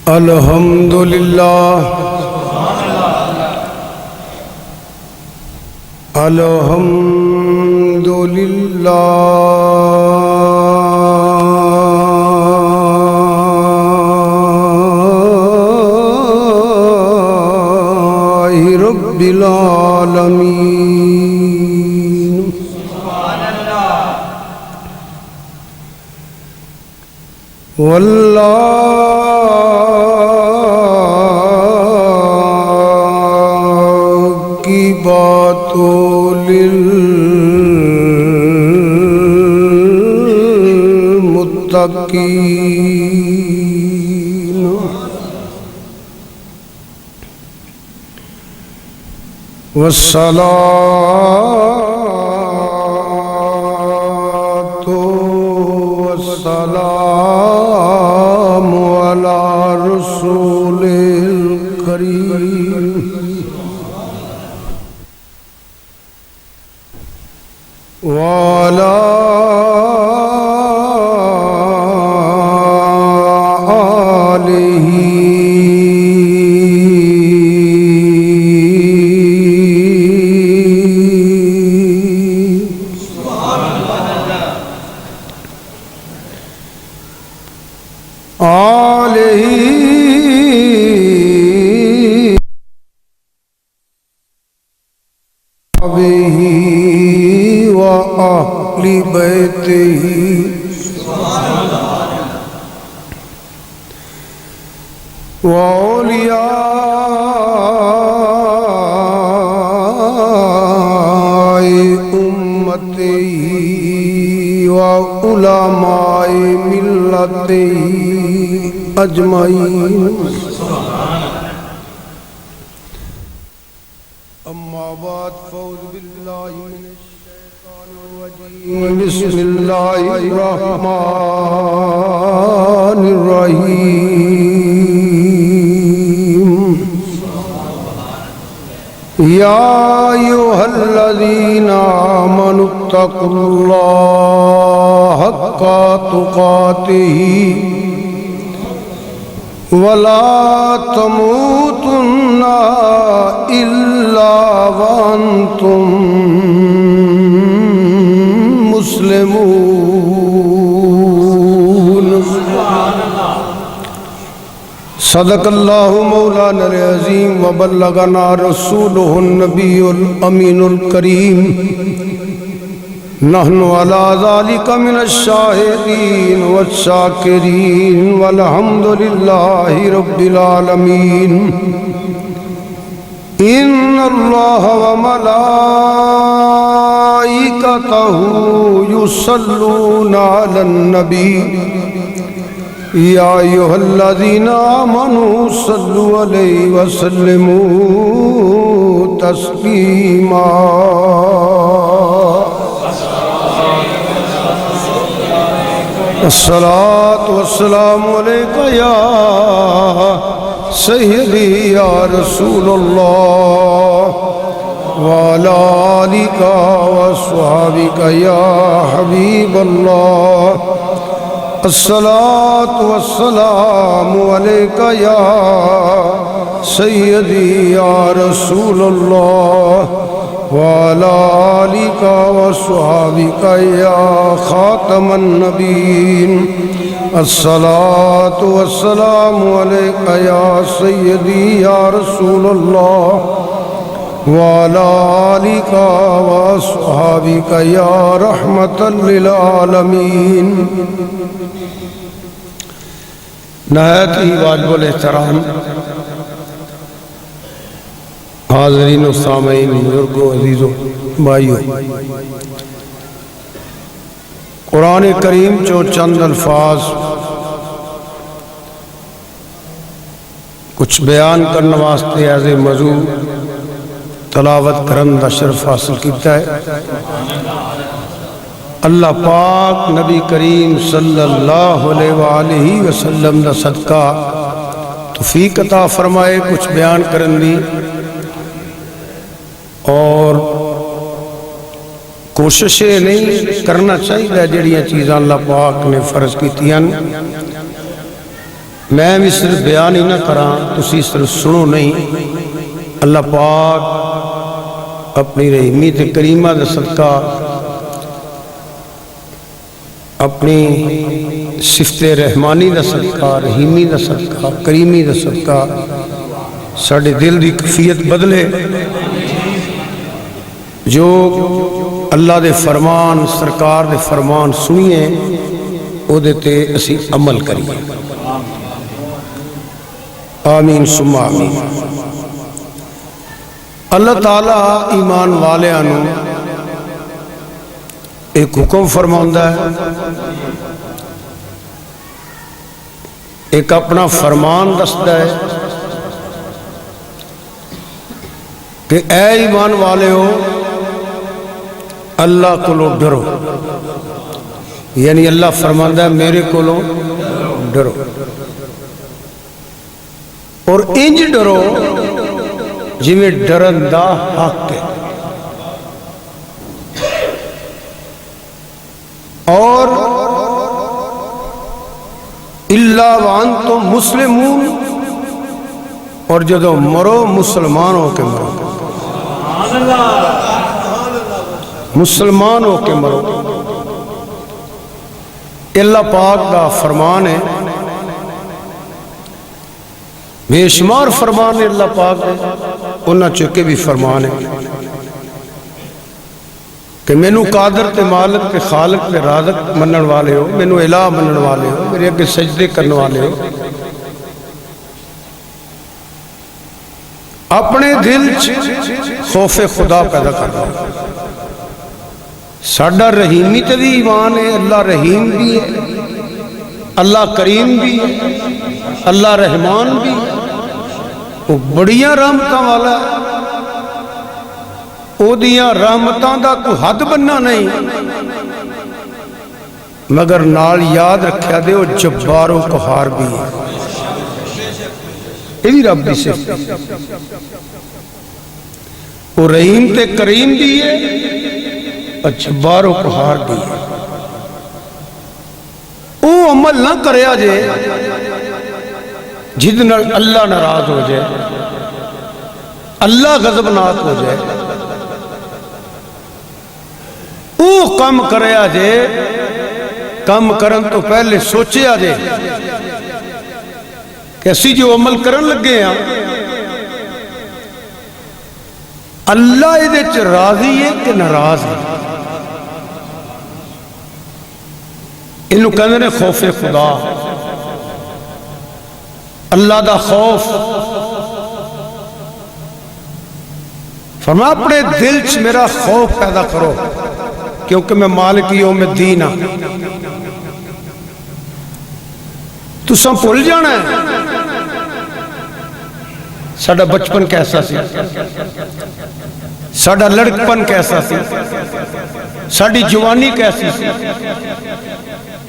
الحمدللہ رب العالمین واللہ کی باتوں للمتقین والصلاة والسلام على رسول الكريم وعلى آله وأهل بيته وأولياء أمته وعلماء ملته أجمعين أما بعد فأعوذ بالله من الشيطان الرجيم بسم الله الرحمن الرحيم يا أيها الذين آمنوا اتقوا الله حق تقاته ولا تموتن إلا وأنتم مسلمون صدق اللہ مولانا العظیم وبلغنا رسوله النبی الامین الکریم نحن على ذلك من الشاہدین والشاکرین والحمد للہ رب العالمین ان اللہ وملائکتہ یصلون علی النبی یا ایھا الذین آمنوا صلوا علیہ وسلموا تسلیما الصلاة والسلام علیکہ یا سیدی یا رسول اللہ وعلی آلک وصحبک یا حبیب اللہ الصلاة والسلام علیکہ یا سیدی یا رسول اللہ وعلى آلك وصحبك يا خاتم النبيين الصلاة والسلام عليك يا سيدي يا رسول الله وعلى آلك وصحبك يا رحمة للعالمين نہایت ہی واجب الاحترام حاضرین و سامعین بزرگوں عزیزوں بھائیوں قرآن کریم جو چند الفاظ کچھ بیان کرنے واسطے ایز موضوع تلاوت کرن دا شرف حاصل کیتا ہے اللہ پاک نبی کریم صلی اللہ علیہ وآلہ وسلم دا صدقہ توفیق عطا فرمائے کچھ بیان کرن دی اور کوششیں نہیں کرنا چاہیے جڑیاں چیزاں اللہ پاک نے فرض کیتیاں میں بھی صرف بیان ہی نہ کراں، تسی صرف سنو نہیں۔ اللہ پاک اپنی رحیمی تے کریمہ دا صدقہ، اپنی صفت رحمانی دا صدقہ، رحیمی دا صدقہ، کریمی دا صدقہ ساڑھے دل دی کفیت بدلے، جو اللہ دے فرمان، سرکار دے فرمان سنیے، او دیتے اسی عمل کریے۔ آمین ثم آمین۔ اللہ تعالیٰ ایمان والیانو ایک حکم فرماؤندہ ہے، ایک اپنا فرمان دستا ہے کہ اے ایمان والے ہو، اللہ کو لو ڈرو، یعنی اللہ فرماندہ ہے میرے کو لو ڈرو، اور انج ڈرو جی میں ڈرندہ حق ہے، اور اللہ وانتم مسلمون، اور جدو مرو مسلمان ہو کے مرو، مسلمان ہو کے مرو۔ اللہ پاک کا فرمان ہے، بے شمار فرمان ہے اللہ پاک ہے، انہاں چکے بھی فرمان ہے کہ مینو قادر تے مالک تے خالق تے رازق منن والے ہو، مینو الہ منن والے ہو، میرے اگے سجدے کرنے والے ہو، اپنے دل خوف خدا پیدا کرنا۔ ساڈا رحیمی تے بھی ایمان ہے، اللہ رحیم بھی ہے، اللہ کریم بھی ہے، اللہ رحمان بھی ہے، وہ بڑیاں رحمتاں والا ہے، او دیاں رحمتاں دا کوئی حد بننا نہیں، مگر نال یاد رکھیا دے وہ جبار و قہار بھی ہے، یہ بھی رب دی صفت ہے، وہ رحیم تے کریم بھی ہے، جبار و قہار بھی ہے۔ او عمل نہ کریا جے جدنا اللہ ناراض ہو جائے، اللہ غضبناک ہو جائے، او کم کریا جے کم کرن تو پہلے سوچیا جے کہ اسی جو عمل کرن لگے ہیں اللہ ادھے چ راضی ہے کہ ناراض ہے، انہوں کہنے نے خوف خدا، اللہ دا خوف۔ فرمایا اپنے دل چ میرا خوف پیدا کرو، کیونکہ میں مالک یوم الدین ہاں۔ تساں بھول جانا ہے ساڈا بچپن کیسا سی، ساڈا لڑکپن کیسا سی، ساڈی جوانی کیسی سی،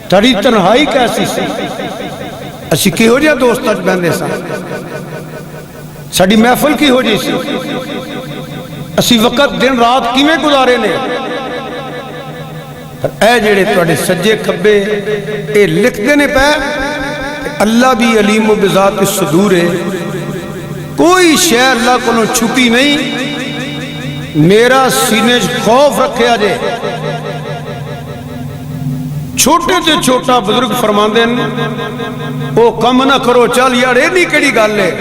تاری تنہائی کیسی سی، اسی کی ہو جائے دوست اچ بہندے سا، ساڈی محفل کی ہو جائے سی، اسی وقت دن رات کیویں گزارے نے۔ اے جڑے تواڈے سجے کھبے اے لکھدے نے پے، اللہ بھی علیم و بذات الصدور ہے، کوئی شے اللہ کو چھپی نہیں، میرا سینے خوف رکھیا جے۔ چھوٹے تے چھوٹا بزرگ فرماندے ہیں او کم نہ کرو، چل یار اے نہیں کیڑی گل ہے،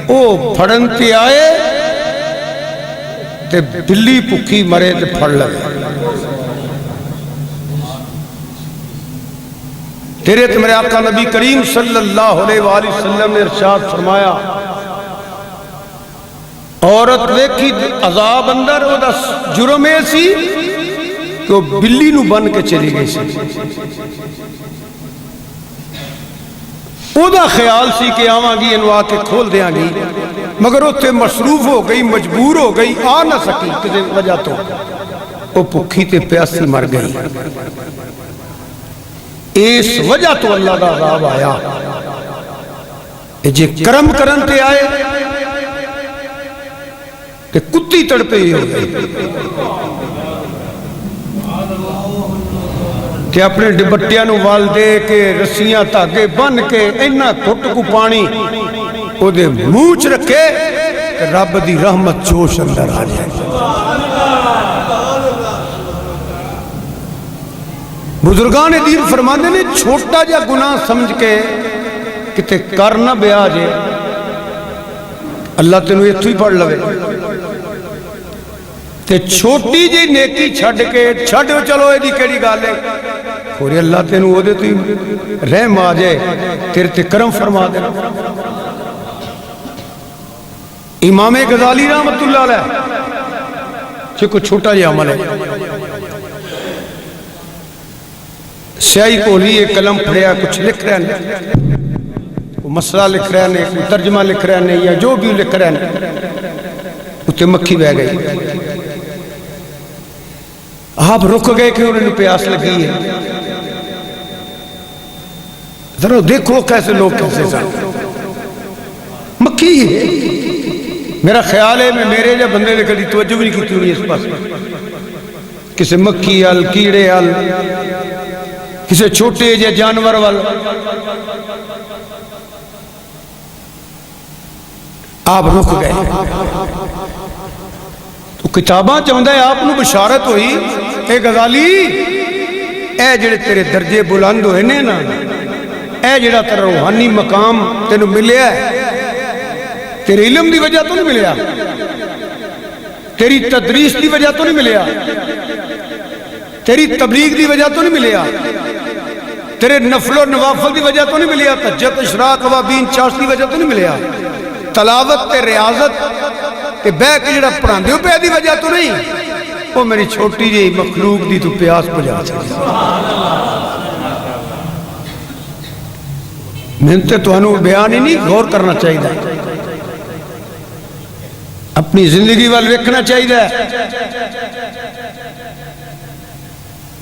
او پھڑن تے آئے تے بلی پکھی مرے تے پھڑ لگے۔ تیرے تے میرے آقا نبی کریم صلی اللہ علیہ وآلہ وسلم نے ارشاد فرمایا، عورت دیکھی عذاب اندر او دا جرم ایسی کہ وہ بلی نو بن کے چلی گئی سی، او دا خیال سی کہ آواں گی انو آ کے کھول دیاں گی، مگر وہ تے مصروف ہو گئی، مجبور ہو گئی، آ نہ سکی کسی وجہ تو وہ پکھی تے پیاسی مر گئی۔ اس وجہ تو اللہ دا عذاب آیا، جے کرم کرن تے آئے تے کتی تڑپے ہی ہو گئی۔ تے اپنے ڈبٹیاں نو وال دے کے رسیاں دھاگے بن کے اینا گھٹ کو پانی او دے منہ چ رکھے کہ رب دی رحمت جوش اندر آ جائے. بزرگان دین فرماندے نے چھوٹا جا گناہ سمجھ کے کتے کر نہ بیا جے اللہ تینوں اتھو ہی پڑھ لوے تے چھوٹی جی نیکی چھڑ کے چھڑ چلو اے دی کیڑی گال ہے خوری اللہ تینوں او دے تو ہی رحم آ جائے تیرے تے کرم فرما دے. امام غزالی رحمت اللہ علیہ چھے کوئی چھوٹا جی عمل ہے سیاہی کولی ایک قلم پڑھیا کچھ لکھ رہے ہیں کوئی مسئلہ لکھ رہے ہیں کوئی ترجمہ لکھ رہے ہیں یا جو بھی لکھ رہے ہیں اتے مکھی بہ گئی آپ رک گئے کہ انہوں نے پیاس لگی ہے ذرا دیکھو کیسے لوگ کیسے سن مکھی ہے میرا خیال ہے میں میرے جا بندے نے کدی توجہ بھی نہیں کی ہوئی اس پاس کسی مکھی آل کیڑے آل کسی چھوٹے جے جانور وال آپ رک گئے تو کتاباں چاہندہ ہے آپ نو بشارت ہوئی اے غزالی اے جڑے تیرے درجے بلند ہوئے نے نا اے جڑا تیرا روحانی مقام تینو ملیا ہے تیرے علم دی وجہ تو نہیں ملیا تیری تدریس دی وجہ تو نہیں ملیا تیری تبلیغ دی وجہ تو نہیں ملیا تیرے نفل و نوافل دی وجہ تو نہیں ملیا تہجد اشراق اوابین چاش دی وجہ تو نہیں ملیا تلاوت تے ریاضت تے بے کے جڑا پڑھان دیو پہ دی وجہ تو نہیں وہ میری چھوٹی جی مخلوق دی تو پیاس بجا چاہیے محنت تو انہوں بیان ہی نہیں غور کرنا چاہیے اپنی زندگی وال ویکھنا چاہیے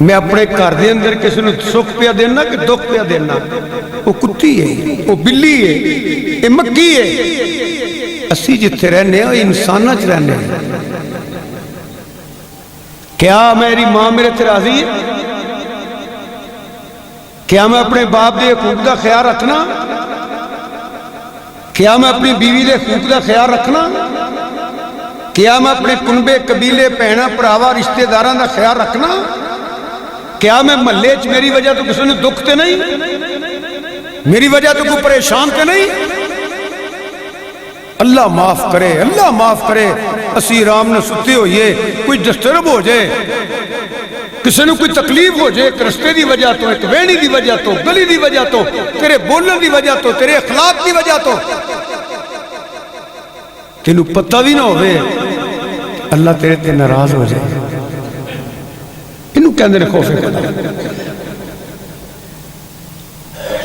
میں اپنے گھر دے اندر کسی نے سکھ پیا دینا کہ دکھ پیا دینا وہ کتی ہے وہ بلی ہے یہ مکی ہے اسی جتھے رہنے ہیں انسانہ چ رہنے ہیں کیا میری ماں میرے تے راضی ہے کیا میں اپنے باپ دے حقوق دا خیال رکھنا کیا میں اپنی بیوی دے حقوق دا خیال رکھنا کیا میں اپنے کنبے قبیلے پہنا پراوا رشتہ داران دا خیال رکھنا کیا میں محلے چ میری وجہ تو کسی نے دکھ تے نہیں میری وجہ تو کوئی پریشان تے نہیں اللہ معاف کرے اسی رام نے ستے ہوئے کوئی ڈسٹرب ہو جائے کسی نے کوئی تکلیف ہو جائے ایک رستے دی وجہ تو ایک وینی دی وجہ تو گلی دی وجہ تو تیرے بولن دی وجہ تو تیرے اخلاق دی وجہ تو تینوں پتہ بھی نہ ہوئے اللہ تیرے تے ناراض ہو جائے انہوں کہندے نے خوفے خدا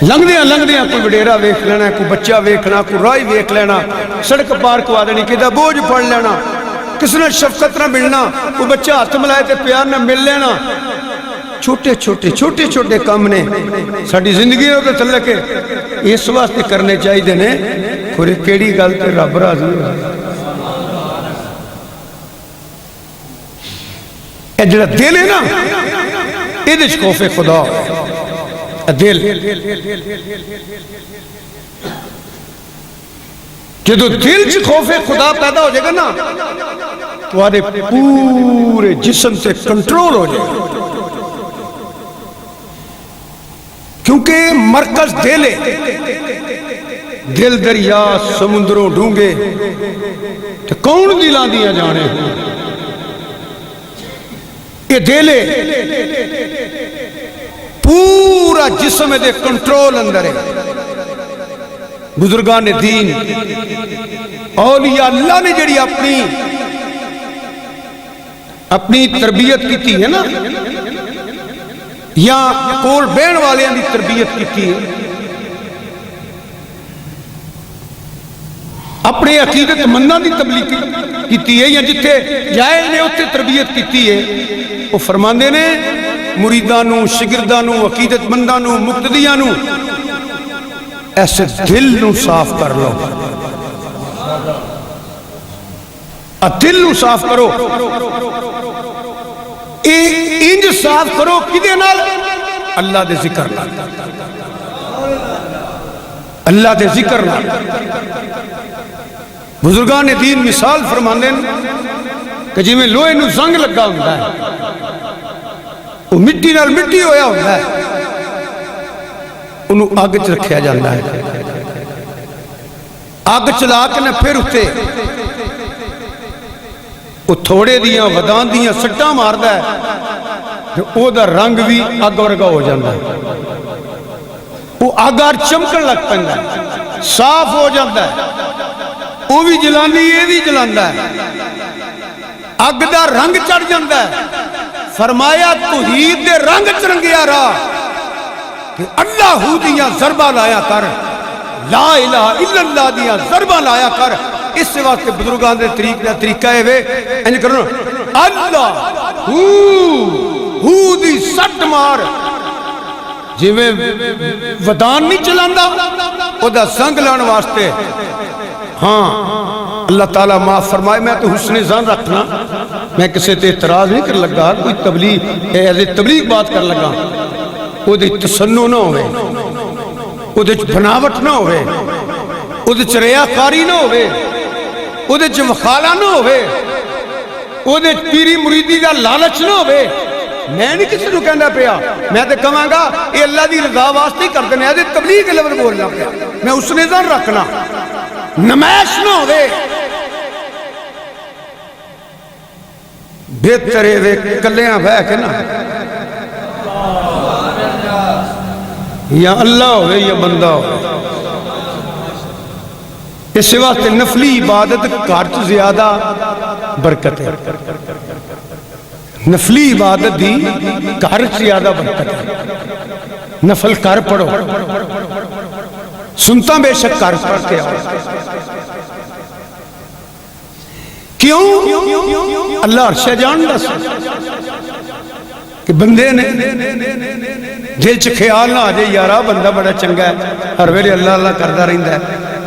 لنگ دیاں کوئی وڈیرا ویکھ لینا کوئی بچہ ویکھنا کوئی رائی ویکھ لینا سڑک پار کو آدھنی کدھا بوجھ پڑ لینا کس نے شفقت نہ ملنا کوئی بچہ ہاتھ ملائے تے پیار نہ مل لینا چھوٹے چھوٹے کام نے ساڑھی زندگی ہوتے چلے کے اس واسطے کرنے چاہی دینے کھوڑے کیڑی گل تے رب راضی ہو اے جڑا دل ہے نا اے دش خوف خدا دل جدو دل چ خوف خدا پیدا ہو جائے گا نا تو آدھے پورے جسم سے کنٹرول ہو جائے گا کیونکہ مرکز دل ہے دل دریا سمندروں ڈھونگے تو کون دلان دیا جانے یہ دل ہے پورا جسم دے کنٹرول اندر ہے بزرگان دین اولیاء اللہ نے جڑی اپنی تربیت کی تھی ہے نا یا کول بین والے دی تربیت کی تھی اپنے عقیدت مندان دی تبلیغ کی تھی ہے یا جتھے جائے نے اتھے تربیت کی تھی ہے وہ فرماندے نے مریدانوں شگردانوں عقیدت مندانوں مقتدیانوں ایسے دل نو صاف کر لو دل نو صاف کرو انج صاف کرو کدے نال اللہ دے ذکر نال، اللہ دے ذکر نال۔ بزرگان دین مثال فرماندے کہ جی میں لوہے نو زنگ لگا ہوتا ہے، وہ مٹی نال مٹی ہویا ہوتا ہے، انہوں آگ چ رکھیا جاتا ہے، آگ چلا کے نہ پھر اٹھتے وہ تھوڑے دیاں ودان دیاں سٹا ماردا ہے، او دا رنگ بھی آگ ورگا ہو جاتا ہے، وہ آگار چمکن لگ پیندا ہے، صاف ہو جاتا ہے، وہ بھی جلانی یہ بھی جلاندا ہے، آگ دا رنگ چڑھ جاتا ہے۔ فرمایا توحید دے رنگ چرنگیا رہا کہ اللہ دیاں ضربہ لایا کر، لا الہ الا اللہ دیاں ضربہ لایا کر۔ اس سے واسطے بزرگان دے طریقہ ہے وے انج کرنا، اللہ ہو دی سٹ مار، جی میں ودان نہیں چلاندا او دا سنگ لان واسطے۔ ہاں اللہ تعالیٰ معاف فرمائے، میں تو حسن ظن رکھنا، میں کسی تے اعتراض نہیں کر لگا، کوئی تبلیغ بات کر لگا، وہ دے تسنو نہ ہوئے، وہ دے بناوٹ نہ ہوئے، وہ دے ریاکاری نہ ہوئے، وہ دے وخالہ نہ ہوئے، وہ دے پیری مریدی دا لالچ نہ ہوئے۔ میں نہیں کسی کو کہنا پیا، میں تے کہاں گا یہ اللہ دی رضا واسطے کر دینے، یہ تبلیغ کے لفظ بولنا پیا، میں حسن ظن رکھنا، نمائش نہ ہوئے۔ بہتر ہے کلیاں بہ کے نا، یا اللہ ہوئے یا بندہ ہوئے۔ اس واسطے نفلی عبادت گھر چ زیادہ برکت ہے، نفلی عبادت دی گھر چ زیادہ برکت ہے۔ نفل کر پڑھو، سنتا بے شک کر پڑھ کے آؤ۔ کیوں؟ اللہ عرشہ جان دس کہ بندے نے دل چ خیال نہ آ جائے یارا بندہ بڑا چنگا ہے، ہر ویلے اللہ اللہ کرتا رہتا ہے،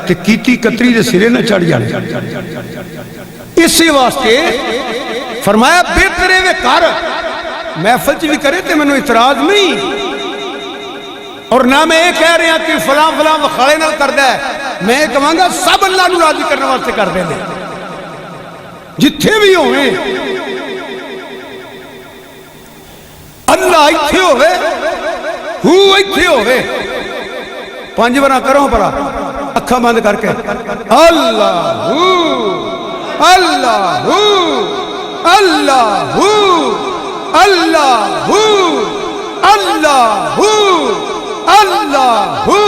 تے کیتی کتری دے سرے نہ چڑھ جانے۔ اسی واسطے فرمایا بہتر ہے کر، محفل چ بھی کرے تے مینوں اعتراض نہیں، اور نہ میں یہ کہہ رہا کہ فلاں فلاں وخالے نال کردا ہے، میں یہ کہاں گا سب اللہ نو راضی کرنے واسطے کر دے دے، جتھے بھی ہوئے اللہ ایتھے ہوئے، ہو ایتھے ہوئے۔ 5 بار کرو پڑا اکھا بند کر کے، اللہ ہو اللہ ہو اللہ ہو اللہ ہو اللہ ہو اللہ ہو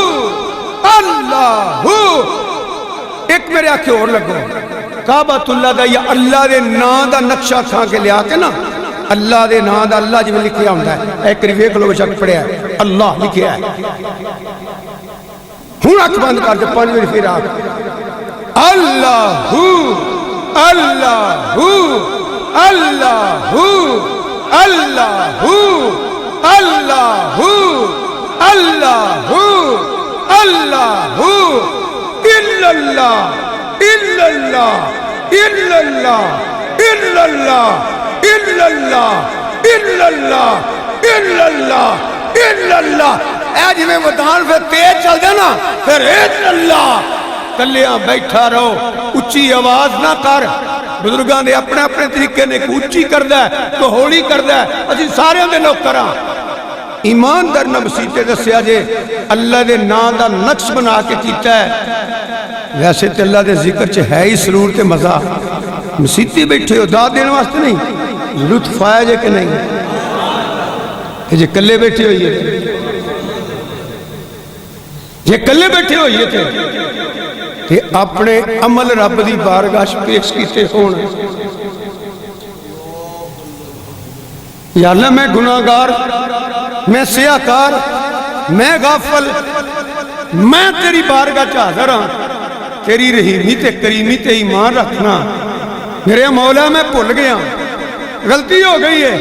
اللہ ہو۔ ایک میرے آنکھیں اور لگو، کعبۃ اللہ دا یا اللہ دے نام دا نقشہ کھا کے لیا کے نا، اللہ دے نام دا اللہ جی میں لکھیا ہوتا ہے، ایک ریویک لوگ شک پڑھیا ہے اللہ لکھیا ہے۔ ہوں آنکھ بند کر دے 5 بار پھر آپ اللہ ہو اللہ ہو اللہ ہو اللہ ہو اللہ ہو اللہ ہو اللہ ہو الا اللہ الا اللہ الا اللہ الا اللہ الا اللہ الا اللہ الا اللہ الا اللہ۔ اے جی میں ودان پھر تیز چل دینا، پھر الا اللہ کلیاں بیٹھا رہو، اچھی آواز نہ کر۔ بزرگاں نے اپنے اپنے طریقے نے اچھی کردہ ہے تو ہولی کردہ ہے، اسی سارے ہوں دے نوکراں۔ ایمان در نہ مسیطے دسیا جے اللہ دے نام دا نقش بنا کے کیتا ہے، ویسے تے اللہ دے ذکر چے ہے ہی سرور تے مزہ۔ مسیطے بیٹھے ہو داد دینے واسطے نہیں، لطف آیا جے کہ نہیں، یہ کلے بیٹھے ہوئیے تھے، یہ کلے بیٹھے ہوئیے تھے کہ اپنے عمل رب دی بارگاہ پیش کیتے ہون۔ یا اللہ میں گناہگار، میں سیاکار، میں غافل، میں تیری بارگاہ حاضر ہاں، تیری رحیمی تے کریمی تے ایمان رکھنا۔ میرے مولا میں بھول گیا، غلطی ہو گئی ہے،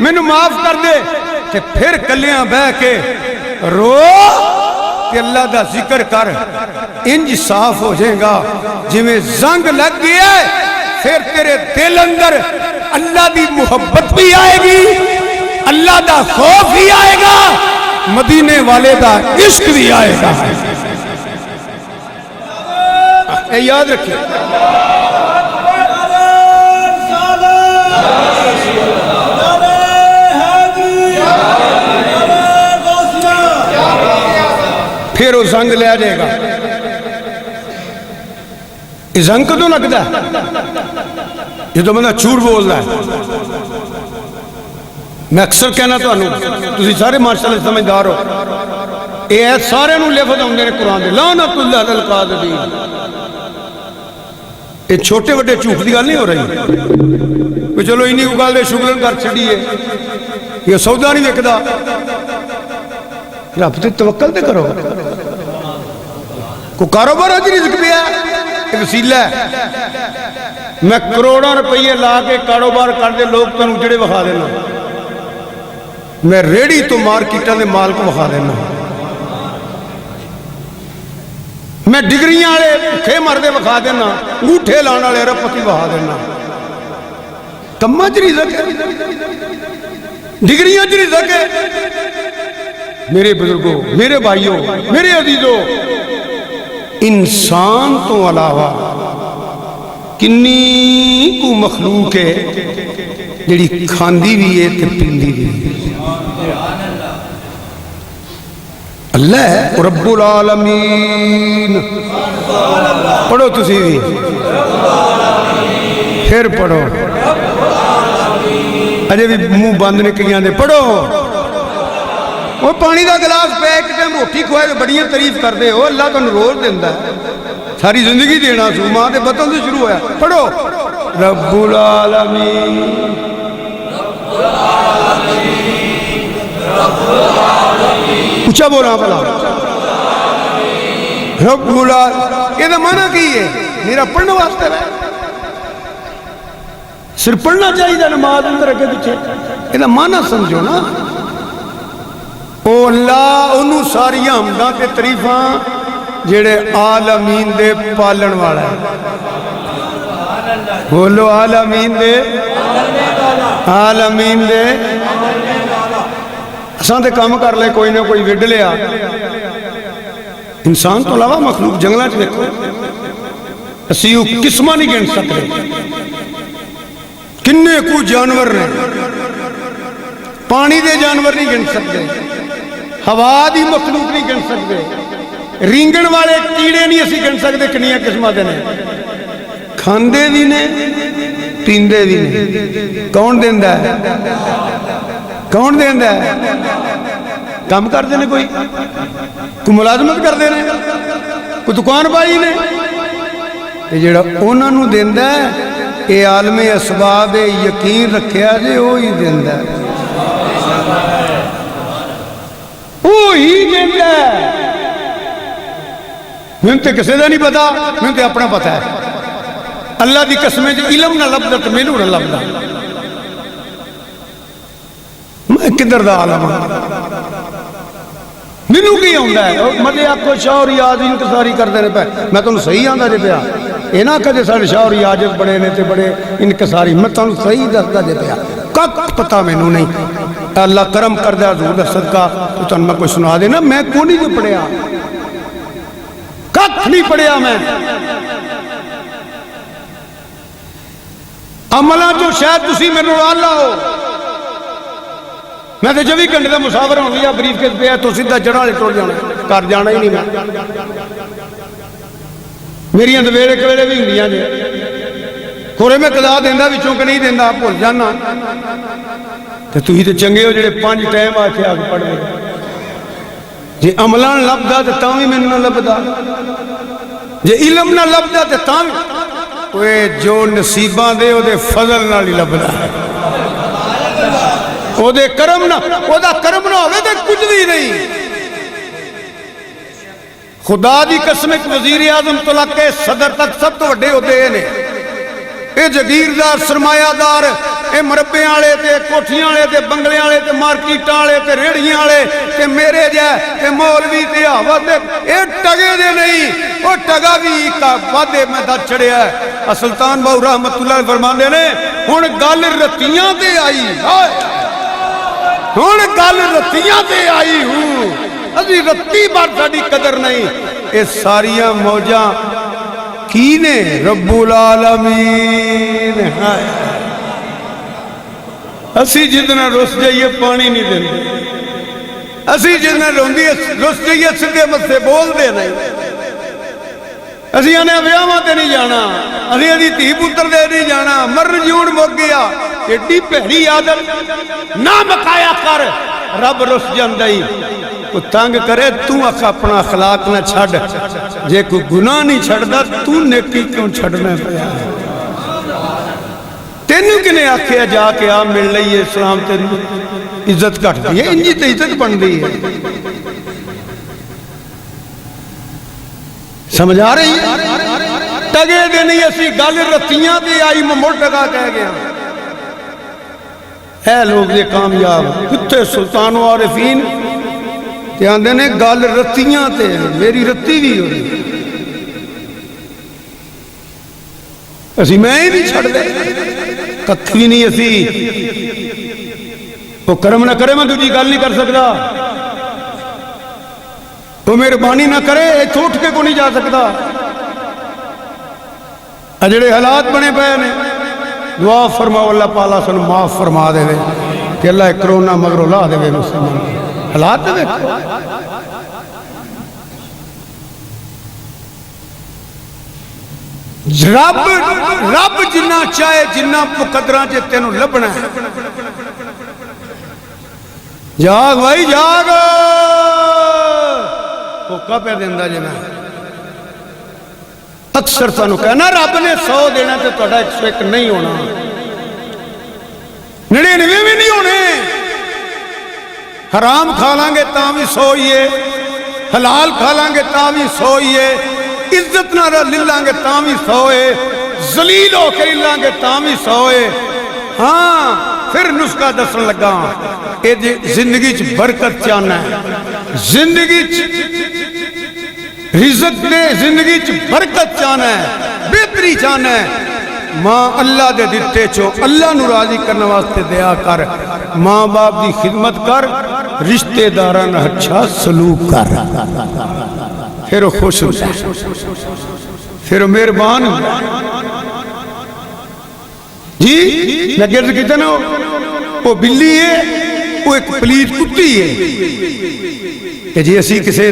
مینوں معاف کر دے۔ کہ پھر کلیاں بہ کے رو کہ اللہ دا ذکر کر، انج صاف ہو جائے گا جی میں زنگ لگ گیا ہے، پھر تیرے دل اندر اللہ دی محبت بھی آئے گی، اللہ دا خوف ہی آئے گا، مدینے والے دا عشق بھی آئے گا۔ اے یاد رکھیں، پھر وہ زنگ لے جائے گا۔ یہ زنگ کدوں لگتا ہے؟ جدو بندہ جھوٹ بولتا ہے۔ میں اکثر کہنا تو تسی سارے ماشاءاللہ سمجھدار ہو، یہ ہے سارے نو لفظ ہوندے نے قرآن دے، لعنت اللہ علی القاذبین۔ یہ چھوٹے وڈے جھوٹ دی گل نہیں ہو رہی کہ چلو انہی کو گل دے شگلن کر چھڑیے، یہ سودا نہیں وکدا۔ رب تے توکل تے کرو، کو کاروبار اج رزق پیا ہے، وسیلہ ہے۔ میں کروڑوں روپیے لا کے کاروبار کر دے لوگ تنوں اجڑے وکھا دینا، میں ریڑی تو مارکیٹاں دے مال کو وکھا دینا، میں ڈگریاں والے بھوکے مردے وکھا دینا، انگوٹھے لانے والے رپتی وکھا دینا۔ کماں چ رزق ہے، ڈگریاں چ رزق ہے۔ میرے بزرگوں، میرے بھائیوں، میرے عزیزوں، انسان تو علاوہ کنی کو مخلوق ہے جڑی کھاندی بھی ہے تے پیندی بھی ہے۔ اللہ ہے رب العالمین۔ پڑھو تسی بھی، پھر پڑھو، اجے بھی منہ بند نکلیاں دے، پڑھو۔ وہ پانی دا گلاس پہ ایک ٹائم روٹی کھوائے بڑیاں تعریف کر دے ہو، اللہ تو روز دینا ہے، ساری زندگی دینا سو، ماں دے بطن سے شروع ہوا۔ پڑھو رب العالمین، اچھا بولا بلا رب العالمین۔ یہ معنی کی ہے؟ میرا پڑھنے واسطے ہے، صرف پڑھنا چاہیے نماز اندر اگے پیچھے، یہ معنی سمجھو نا۔ او اللہ انہوں ساری حمداں تے تعریفاں جڑے عالمین دے پالن والا ہے۔ بولو عالمین دے، عالمین دے۔ اساں تے کام کر لے، کوئی نہ کوئی وڈ لیا۔ انسان تو علاوہ مخلوق جنگلہ چ دیکھو، اسی قسمہ نہیں گن سکتے، کنے کو جانور نے، پانی دے جانور نہیں گن سکتے، ہوا دی مخلوق نہیں گن سکتے، رینگن والے کیڑے نہیں اسی گن سکتے کنیاں قسمہ دے نے، کھاندے بھی نے پیندے بھی نے۔ کون دیندہ ہے؟ کون دیندہ ہے؟ کام کر دینے، کوئی ملازمت کر دینے، کوئی دکان بائی نے، یہ جڑا انہوں نے دیندہ ہے، یہ عالم اسباب یقین رکھیا جے وہی دیندہ ہے، وہی دیندہ ہے۔ میں تے کسے دا نہیں پتا، میں تے اپنا پتا ہے۔ اللہ دی قسمیں جو علم نہ لبدا تو میں نہ لبدا، میں کدھر دا عالم ہوں؟ مینوں کی ہوندہ ہے؟ مجھے آپ کو شاعر یاد انکساری کر دینے پہ، میں تو صحیح آندہ جے پیا، یہ نہ کہتے سارے شاعر یاجز بڑے نے تے بڑے انکساری، میں تو صحیح دستا جے پیا، کک پتا میں نوں نہیں۔ اللہ کرم کر دیا حضور دا صدقہ تو تن میں کوئی سنا دینا، میں کونی جو پڑھیا، کک نہیں پڑھیا میں۔ عملہ جو شاید تسی میں رو اللہ ہو، میں تو 24 گھنٹے دا مسافر ہوں گیا، بریف کیس پہ ہے تو سیدھا جڑا لے ٹوڑ جانا، کر جانا ہی نہیں میں۔ میری اندویرے کویرے بھی ہندیاں جے، کورے میں قضا دیندہ بھی چونکہ نہیں دیندہ، بھول جانا۔ تو ہی تو چنگے ہو جڑے 5 ٹائم آکھے آگے پڑھ گئے، جے عملان لبدا تو تاں بھی میں نہ لبدا، جے علم نہ لبدا تو تاں بھی، جو نصیبان دے او دے فضل نہ لی لبدا ہے، او دے کرم نہ، او دا کرم نہ ہوئے تو کچھ بھی نہیں۔ خدا دی قسم ایک وزیر اعظم تو لگ کے صدر تک سب تو وڈے ہوتے ہیں، اے جگیردار سرمایہ دار، اے مربے آلے تے کوٹھیاں آلے تے بنگلے آلے تے مارکیٹاں آلے تے ریڑیاں آلے تے میرے جائے تے مولوی تے آوات دے، اے ٹگے دے نہیں، وہ ٹگا بھی کا وعدے میں دا چڑھے ہے۔ سلطان باؤ رحمت اللہ فرمان دے نے، ہن گل رتیاں تے آئی، ہوں گل رتیاں تے آئی ہوں ابھی رتی بار ساری قدر نہیں یہ ساریاں موجاں کی نے رب العالمین اسی جتنا رس جائیے پانی نہیں دیں اسی جتنا روندی رس جائیے سکے مسے بول دے نہیں اسی آنے ویاواں تے نہیں جانا اسی آدھی تھی پتر دے نہیں جانا مرن جیون مک گیا ایڈی بھڑی عادت نہ مکایا کر رب رس جاندائی کو تنگ کرے تو اپنا اخلاق نہ چھڑ جے کوئی گناہ نہیں چھڑدا تو نیکی کیوں چھڑنا پیا تینوں کنے آکھیا جا کے آپ مل لئی ہے اسلام تینوں عزت کٹ دی ہے انجی تے عزت بن دی ہے سمجھ آ رہی ہے ٹگے دے نہیں اسی گل رتیاں تے آئی ممڑ ٹگا کہہ گیا اے لوگ یہ کامیاب کتے سلطان و عارفین تے آندے نے گل رتیاں تے میری رتی بھی ہو رہی اسی میں ہی نہیں چھڑ دے کتھی نہیں اسی وہ کرم نہ کرے میں تجھے گل نہیں کر سکتا وہ مہربانی نہ کرے چھوٹ کے کو نہیں جا سکتا اجڑے حالات بنے پے نے دعا فرماؤ اللہ پالا سن معاف فرما دے کہ اللہ کرونا مگرو لا دے مسلمان حالات دے رب جنہ چاہے جنہ مقدران جے تینوں لبنا ہے جاگ بھائی جاگ وہ کب ہے دیندہ جنہ اکثر سانو کہنا رب نے 100 دینا تو توڑا 101 نہیں ہونا 99 بھی نہیں ہونے حرام کھا لانگے تاں بھی 100 ہی ہے حلال کھا لانگے تاں بھی 100 ہی ہے عزت نہ للانگے تاں بھی 100 ہے ذلیل ہو کے للانگے تاں بھی 100 ہے ہاں پھر نسخہ دسن لگا اے زندگی چ برکت چاہنا ہے زندگی رزق دے زندگی چ برکت چاہنا ہے بہتری چاہنا ہے ماں اللہ دے دیتے چو اللہ نو راضی کرنے واسطے دیا کر ماں باپ دی خدمت کر رشتہ داران اچھا سلوک کر پھر وہ خوش ہوتا ہے پھر وہ مہربان ہوتا ہے جی میں گرد کہتا نا وہ بلی ہے وہ ایک پلیت کتی ہے کہ جی اسی کسے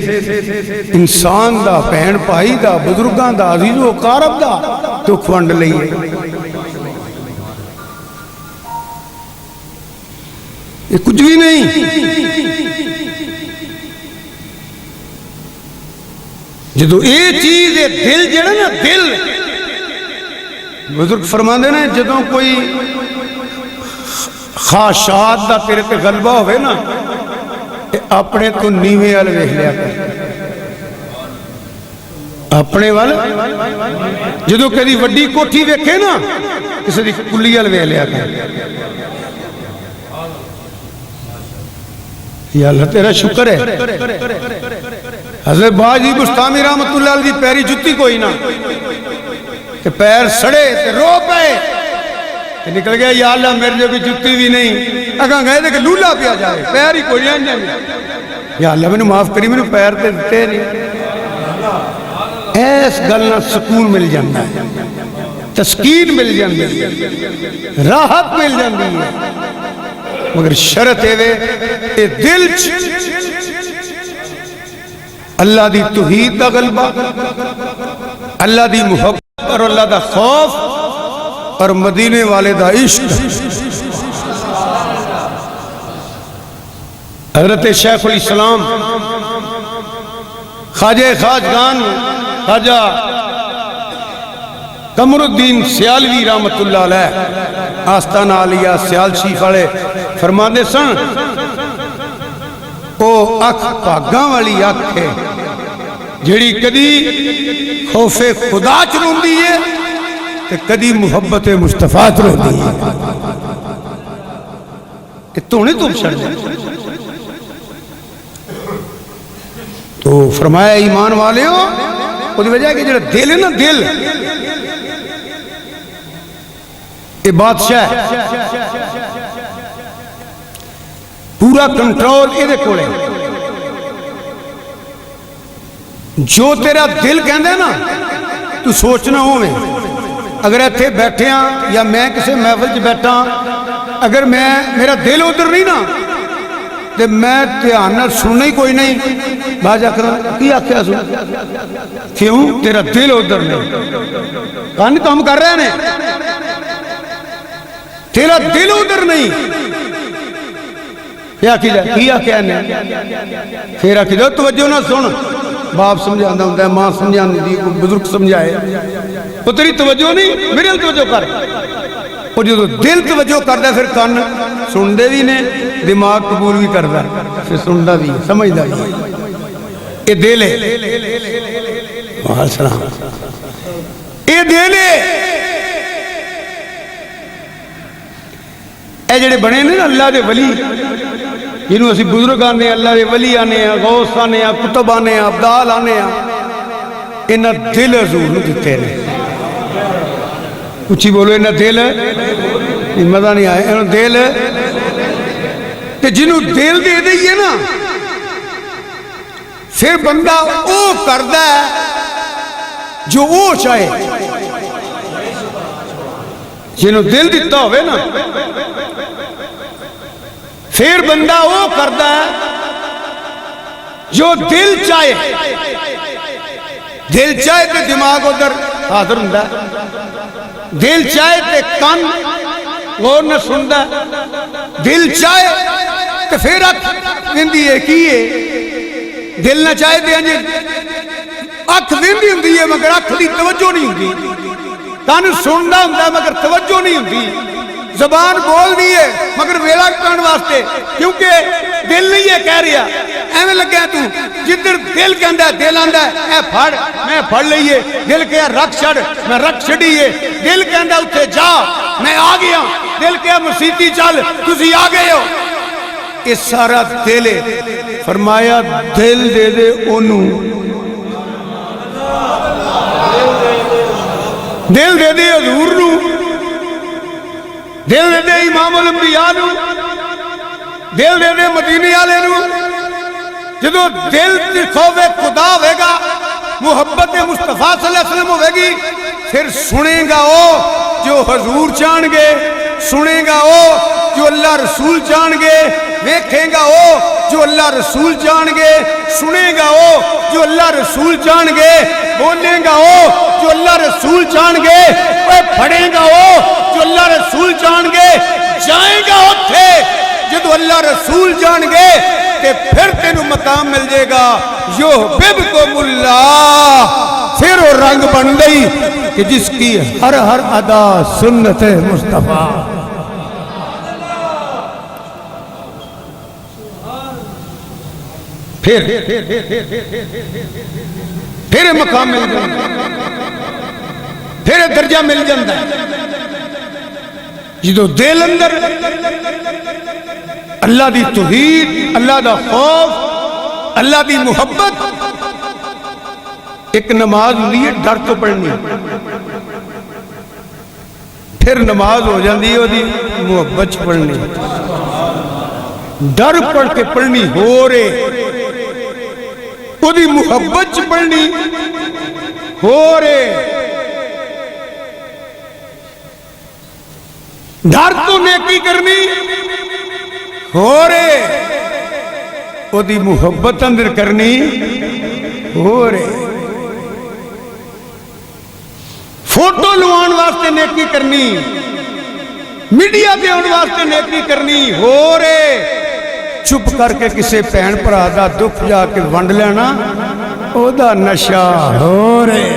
انسان دا پہن پائی دا بزرگان دا عزیز و قارب دا تو کھونڈ لئیے یہ کچھ بھی نہیں جدو اے چیز ہے دل جڑا نا دل بزرگ فرما دینا جدو کوئی خواہشات دا تیرے تے غلبہ ہوئے نا اپنے تو نیوے والے ویکھ لیا کر اپنے والے جدو کدی وڈی کوٹھی ویکھے نا کسی دی کلی والے ویکھ لیا کر یا اللہ تیرا شکر ہے حضرت باجی بستامی رحمت اللہ علیہ دی پیری جتی کوئی نہ کہ پیر سڑے تے رو پے کہ نکل گیا یا اللہ میرے جو بھی جتی بھی نہیں اگاں گئے تھے کہ لولا پیا جائے پیر ہی کوئی نہیں جائے یا اللہ میں نے معاف کری میں نے پیر تے دیتے نہیں ایس گلنا سکون مل جاندہ ہے تسکین مل جاندی ہے راحت مل جاندی ہے مگر شرط ہے اے دل اللہ دی توحید دا غلبہ اللہ دی محبت اور اللہ دا خوف اور مدینے والے دا عشق حضرت شیخ الاسلام خواجہ خواجگان خواجہ قمر الدین سیالوی رحمت اللہ علیہ آستانہ علیہ سیال شیخ والے فرمانے سن او اکھ پاگاں والی اکھ ہے جڑی کدی خوف خدا چلون دی ہے کہ کدی محبت مصطفیٰ چلون دی ہے کہ تو نہیں تم شر دے تو فرمایا ایمان والے ہو وہ دی وجہ ہے کہ جڑا دل ہے نا دل یہ بادشاہ ہے پورا کنٹرول یہ کول ہے. جو تیرا دل کہندا ہے نا تو سوچنا ہوویں. اگر اتنے بیٹھے ہاں یا میں کسی محفل چ بیٹھا اگر میرا دل ادھر نہیں نا تو میں دھیان نال سننا ہی کوئی نہیں. باج آخر کی آخیا سن کیوں تیرا دل ادھر نہیں. کان کام کر رہے ہیں تیرا دل ادھر نہیں. کیا کیا پھر آخی جا توجہ نہ سن. باپ سمجھانا ہوتا ہے ماں سمجھانے دی بزرگ سمجھائے وہ تیری توجہ نہیں میرے توجہ کر. وہ جو دل توجہ کرتا ہے پھر کان سنتے بھی نے دماغ قبول بھی کرتا ہے پھر سنتا بھی سمجھتا بھی. یہ دل ہے یہ دل ہے. اے جڑے بنے نے اللہ دے ولی جنہوں اسی بزرگ آنے اللہ دے ولی آنے ہیں غوث آنے ہیں کتب آنے ہیں عبدال آنے ہیں انہاں دل حضور نے دیتے ہیں. کچھ ہی بولو انہاں دل مزہ نہیں آئے انہاں دل کہ جنہوں دل دے دئیے نا پھر بندہ او کردہ ہے جو او چاہے. جنہوں دل دیتا ہوئے نا پھر بندہ وہ کرتا ہے جو دل چاہے. دل چاہے تو دماغ ادھر حاضر ہوتا ہے. دل چاہے تو کان غور نہ سنتا ہے. دل چاہے تو پھر اکھ وندی ہے کی ہے. دل نہ چاہے تو اکھ وندی ہوندی ہے مگر اکھ دی توجہ نہیں ہوندی. کان سننا ہوتا ہے مگر توجہ نہیں ہوتی. زبان بول دی ہے مگر ویلا کرن واسطے کیونکہ دل نہیں ہے کہہ رہا. ایویں لگا تو جدھر دل کہندا ہے دل آندا ہے اے پھڑ میں پھڑ لئیے. دل کہیا رکھ چھڑ میں رکھ چھڑیے. دل کہندا اوتھے جا میں آ گیا. دل کہیا مسیتی چل تسی آ گئے ہو. یہ سارا دل ہے. فرمایا دل دے دے اونوں دل دے دے حضور نو دل دے دے امام الانبیاء نو دل دے دے مدینے والے نو. جدو دل دی خوف خدا ہوئے گا محبت مصطفیٰ صلی اللہ علیہ وسلم ہوئے گی پھر سنے گا وہ جو حضور چاہن گے. سنے گا وہ جو اللہ رسول چاہن گے. ویکھیں گا وہ جو اللہ رسول چاہن گے. سنے گا وہ جو اللہ رسول چاہن گے. بولیں گا وہ جو اللہ رسول چاہن گے. پڑھیں گا وہ جو اللہ رسول چاہن گے. جائیں گا اتھے جدو اللہ رسول جان گے کہ پھر تینوں مقام مل جائے گا یحببکم اللہ. پھر وہ رنگ بن گئی کہ جس کی ہر ہر ادا سنت مصطفیٰ. پھر مقام مل جائے پھر درجہ مل جاتا ہے جدو دل اندر اللہ دی توحید اللہ دا خوف اللہ دی محبت. ایک نماز ہوئی ہے ڈر تو پڑھنی پھر نماز ہو جاندی ہے دی محبت پڑھنی. ڈر پڑھ کے پڑھنی ہو رہے وہ دی محبت پڑھنی ہو رہے. ڈر تو نیکی کرنی ہو رہے وہ دی محبت اندر کرنی ہو رہے. فوٹو لوان واسطے نیکی کرنی میڈیا دے آن واسطے نیکی کرنی ہو رہے. چپ کر کے کسے بہن بھرا دا دکھ جا کے ونڈ لینا او دا نشہ ہو رہے.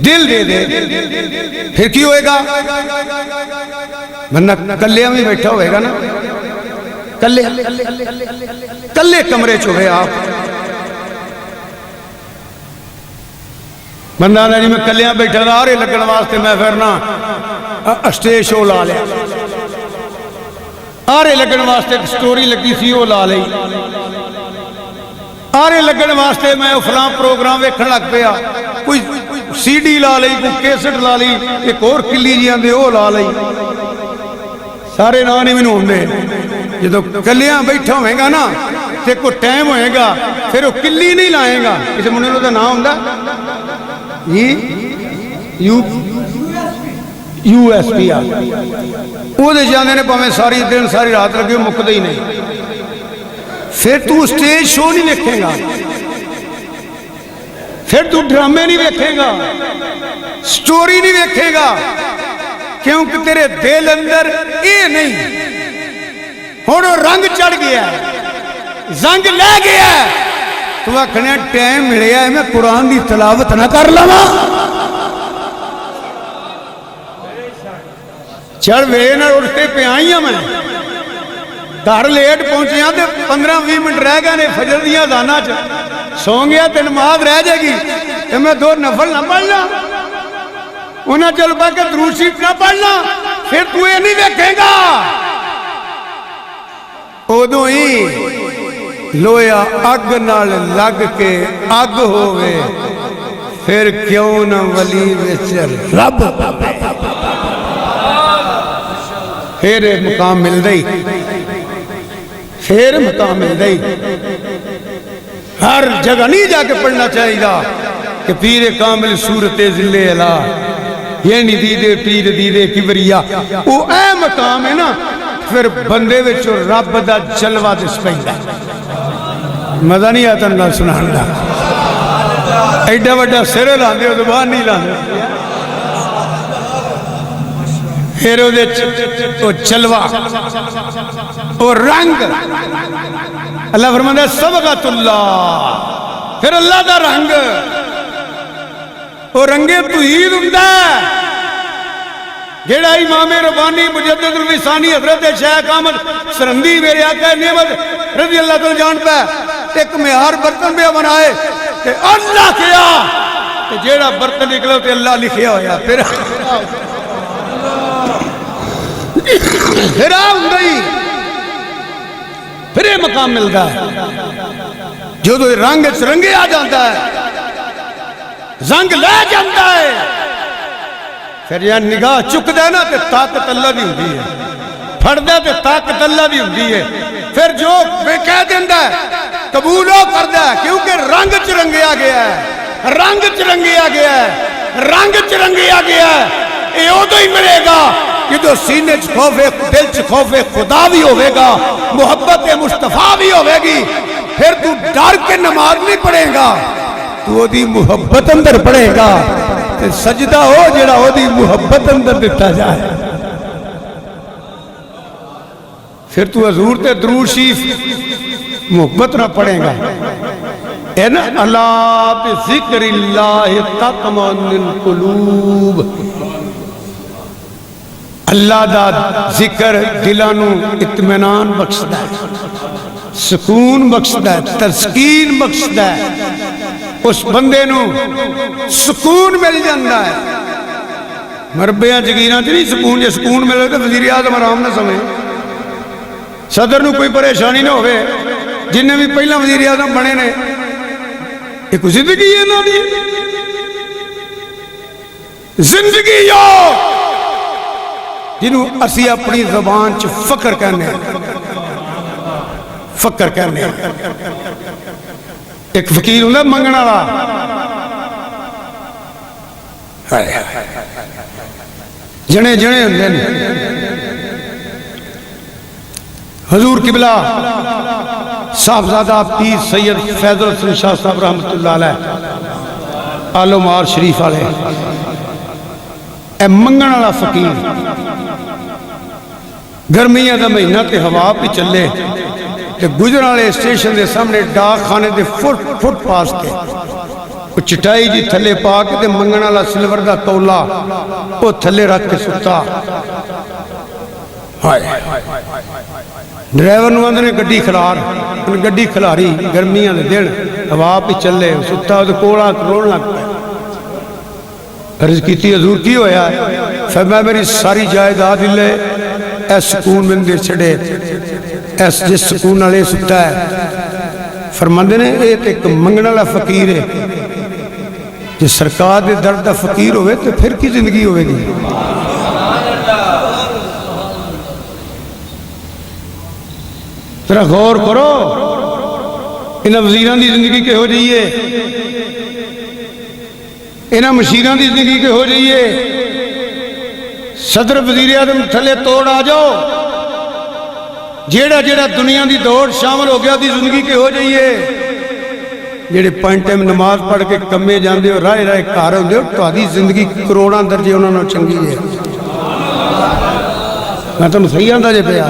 دل دے دے پھر کی ہوئے گا بندہ کلے میں بیٹھا ہوئے گا نا کلے کمرے چھوئے آپ بندہ آنا جی میں کلیاں بیٹھا تھا آرے لگن واسطے میں پھر نا اسٹیج شو لا لیا آرے لگن واسطے ایک سٹوری لگی سی وہ لا لی آرے لگن واسطے میں فلاں پروگرام ویکھن لگ پیا کوئی سی ڈی لا لی کوئی کیسٹ لا لی ایک اور کلی جی آندے وہ لا لی سارے نا نہیں مینوں آندے جدو کلیاں بیٹھا ہوئے گا نا تے کو ٹائم ہوئے گا پھر وہ کلی نہیں لائے گا کسی منہ دا نام ہوندا یو ایس پی آ وہ دے جاندے نے پاویں ساری دن ساری رات لگے مکدے ہی نہیں پھر تو سٹیج شو نہیں دیکھے گا پھر تو ڈرامے نہیں دیکھے گا سٹوری نہیں دیکھے گا کیونکہ تیرے دل اندر یہ نہیں ہوں رنگ چڑھ گیا زنگ لے گیا تو آخنے ٹائم ملے ہے میں قرآن دی تلاوت نہ کر لوا چڑھ وے نہ اٹھتے پہ آئی ہوں میں گھر لیٹ پہنچے ہیں 15-20 منٹ رہ گئے نے فجر دیا دانا سو گیا تو نماز رہ جائے گی تو میں 2 نفل نہ پڑھنا انہیں چل پا کے درود شریف نہ پڑھنا پھر تو یہ نہیں دیکھے گا ادو ہی لویا اگ نال لگ کے اگ ہوئے پھر کیوں نہ ولی وچ رب پھر مقام مل گئی پھر مقام مل گئی ہر جگہ نہیں جا کے پڑھنا چاہیے کہ پیر کامل صورت ذل الہ یہ نہیں دیدے پیر دیدے کبریا وہ اے مقام ہے نا پھر بندے وچ رب دا جلوہ دس پیندا مزہ نہیں آتا اللہ سنان دا ایڈا وڈا سر لاندے زبان نہیں لاندے پھر وہ جلوہ وہ رنگ اللہ فرماتا ہے صبغۃ اللہ پھر اللہ دا رنگ وہ رنگے توحید ہوندا ہے جیڑا امام ربانی مجدد الوسانی حضرت شیخ احمد سرندی میرے آقا نعمت رضی اللہ تعالی جان پہ ایک مہار برتن پہ بنائے کہ اللہ کیا کہ جیڑا برتن نکلو تے اللہ لکھیا ہویا پھر آؤں گئی پھر یہ مقام ملتا ہے جو تو رنگ رنگے آ جاتا ہے زنگ لے جاتا ہے پھر یہ نگاہ چک دے نا تے طاقت اللہ دی ہوتی ہے پھڑ دے تے طاقت اللہ دی ہوتی ہے پھر جو بے کہہ دیندہ ہے قبولو کر دے کیونکہ رنگ چرنگیا گیا ہے رنگ چرنگیا گیا ہے رنگ چرنگیا گیا ہے یہ ادو ہی ملے گا کہ جو سینے خوف دل چ خوف خدا بھی ہوئے گا محبت مصطفیٰ بھی ہوئے گی پھر تو ڈر کے نماز نہیں پڑھے گا تو وہ دی محبت اندر پڑھے گا تے سجدہ ہو جڑا وہ دی محبت اندر دیتا جائے پھر تو حضور تے درود شریف محبت نہ پڑھے گا اے اللہ بذکر اللہ تطمئن القلوب اللہ دا ذکر دلانو اطمینان بخشدا ہے سکون بخشدا ہے تسکین بخشدا ہے اس بندے نو سکون مل جاندہ ہے مربیاں جگیراں چ نہیں سکون جے سکون ملے تو وزیر اعظم آرام نہ سمے صدر نو کوئی پریشانی نہ ہوئے جن نے بھی پہلا وزیر اعظم بنے نے ایک زندگی ہے نا زندگی یو جنہوں اسی اپنی زبان چ فکر کرنے فکر کرنے ایک فقیر ہوں منگنا جنے جنے ہوں حضور قبلہ صاحبزادہ پیر سید فیض الحسن شاہ صاحب رحمت اللہ علیہ آل و مار شریف علیہ اے منگن والا فقیر گرمیاں دا مہینہ تے ہوا پہ چلے تے گجران والے اسٹیشن دے سامنے ڈاک خانے دے فٹ پاس کے وہ چٹائی جی تھلے پا کے تے منگن والا سلور دا تولا وہ تھلے رکھ کے ستا ڈرائیور نو اندر گڈی کھلار گڈی کھلاری گرمیاں دے دن ہوا پہ چلے ستا تے کوڑا کرون لگ پہ عرض کیتی حضور کی ہویا ہے فرمایا میری ساری جائیداد لے اے سکون من دے چھڑے ایس جس سکون والے ستا ہے فرماندے نے ایک ایک منگن والا فقیر ہے جس سرکار دے درد دا فقیر ہوئے تو پھر کی زندگی ہوئے گی ذرا غور کرو انہاں وزیراں دی زندگی کہو جی ہے، انہاں مشیراں دی زندگی کہو جی ہے، صدر وزیر اعظم تھلے توڑ آ جاؤ، جیڑا جیڑا دنیا دی دوڑ شامل ہو گیا دی زندگی کہو جی ہے، جیڑے 5 ٹائم نماز پڑھ کے کمے جاندے ہو رائے رائے کار ہوندے ہو تو آدھی زندگی کروڑاں درجے انہوں نے چنگی ہے۔ میں تو صحیح آندہ جے پہ